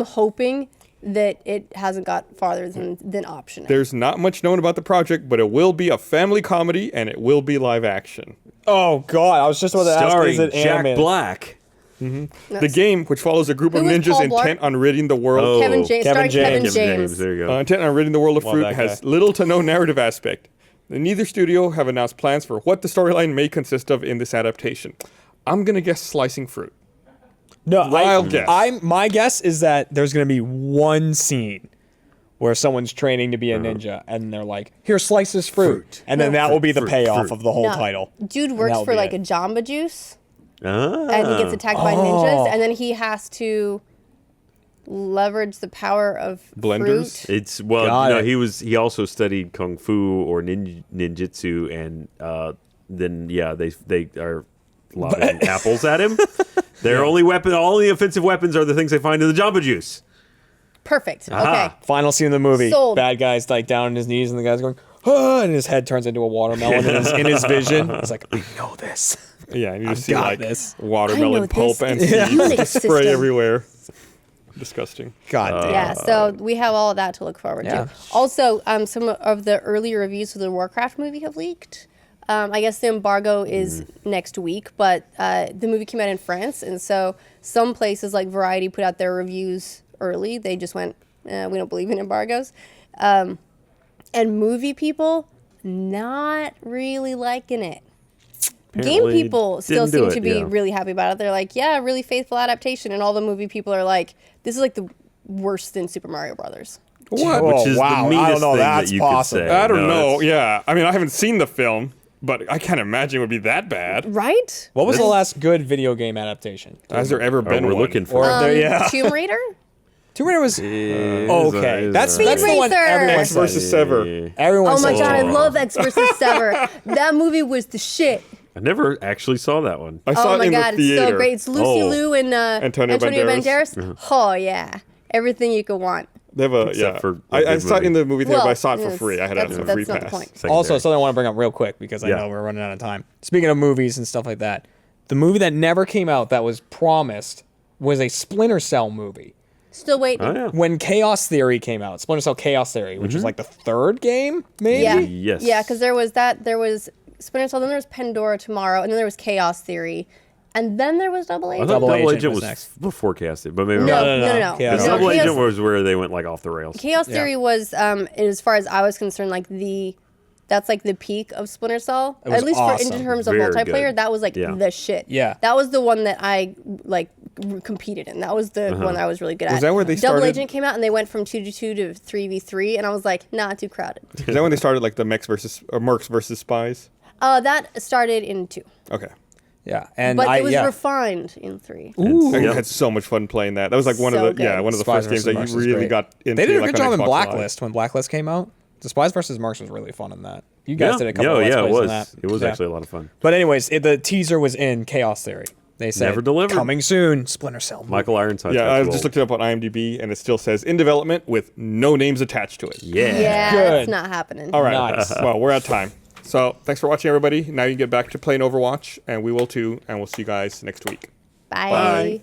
hoping that it hasn't got farther than optioning. There's not much known about the project, but it will be a family comedy and it will be live action. Oh God, I was just about to ask, Starring is it Jack animated? Black. The game, which follows a group of Who is ninjas Paul Blart? intent on ridding the world, Oh. Kevin James. Kevin Starring Kevin James. James. There you go. intent on ridding the world of Love fruit, that has guy. little to no narrative aspect. Neither studio have announced plans for what the storyline may consist of in this adaptation. I'm gonna guess slicing fruit. No, Wild guess. My guess is that there's going to be one scene where someone's training to be a ninja, and they're like, "Here, slice this fruit," and then that will be the payoff of the whole No, title. Dude works That'll for be like it. a Jamba Juice, Ah. and he gets attacked by ninjas, and then he has to leverage the power of Blenders? fruit. It's well, Got no, it. he also studied kung fu or ninjutsu, and then they are lobbing apples at him. Their only offensive weapons are the things they find in the Jamba Juice. Perfect. Aha. Okay. Final scene of the movie. Sold. Bad guy's like down on his knees, and the guy's going, ah, and his head turns into a watermelon in his vision. He's like, I know this. Yeah, and you just see got like this. watermelon I know pulp this. and It's a seeds Unix just spray system. everywhere. Disgusting. God damn. Yeah, so we have all of that to look forward Yeah. to. Also, some of the early reviews for the Warcraft movie have leaked. I guess the embargo is next week, but the movie came out in France, and so some places like Variety put out their reviews early. They just went, we don't believe in embargoes. And movie people, not really liking it. Game Apparently people still didn't do seem it, to be yeah. really happy about it. They're like, yeah, really faithful adaptation. And all the movie people are like, this is like the worse than Super Mario Brothers. What? Oh, Which is wow. the meanest I don't know. thing That's that you possible. could say. I don't No, know. it's- Yeah, I mean, I haven't seen the film, but I can't imagine it would be that bad. Right? What was the last good video game adaptation? Has there ever been we're one? looking for Or it. yeah. Tomb Raider? Tomb Raider was okay. That's Speed the one Racer. everyone X versus says. Sever. Everyone Oh my says god, I Tomb Raider. love X versus Sever. That movie was the shit. I never actually saw that one. I saw Oh it my in god, the theater. it's so great. It's Lucy Oh. Liu and Antonio Banderas. Oh yeah, everything you could want. They have a Except for. for a I good saw it in the movie theater, but I saw it for yes, free. I had that's a free not the pass. point. Secondary. Also, something I want to bring up real quick because I Yeah. know we're running out of time. Speaking of movies and stuff like that, the movie that never came out that was promised was a Splinter Cell movie. Still waiting. Oh, yeah. When Chaos Theory came out, Splinter Cell Chaos Theory, which was like the third game, maybe? Yeah. Yes. Yeah, because there was Splinter Cell, then there was Pandora Tomorrow, and then there was Chaos Theory, and then there was Double I Agent. thought Double Double Agent Agent was was next. before Chaos, but maybe No, not. no, no. Yeah, Because no. Double Chaos- Agent was where they went like off the rails. Chaos Yeah. Theory was, as far as I was concerned, like that's like the peak of Splinter Cell. It was At least awesome. in terms of Very multiplayer, good. that was like Yeah. the shit. Yeah. That was the one that I like competed in. That was the one I was really good at. Was that where they Double started- Agent came out and they went from 2v2 to 3v3, and I was like, nah, too crowded. Is that when they started like the Mercs versus Spies? That started in 2, Okay. Yeah. And but I, it was yeah. refined in 3. I Yep. had so much fun playing that. That was like one So of the good. one of the Spies first games versus that Mercs you was really great. got into. They did a like, good on job in Xbox Blacklist when Blacklist came out. The Spies versus Mercs was really fun in that. You guys did a couple of Let's it Plays was. in that. It was Yeah. actually a lot of fun. But anyways, the teaser was in Chaos Theory. They said, Never delivered. coming soon, Splinter Cell movie. Michael Ironside. Yeah, I type just role. looked it up on IMDb, and it still says in development with no names attached to it. Yeah. Yeah, Good. that's not happening. All right. Nice. Well, we're out of time. So thanks for watching, everybody. Now you can get back to playing Overwatch, and we will too. And we'll see you guys next week. Bye. Bye.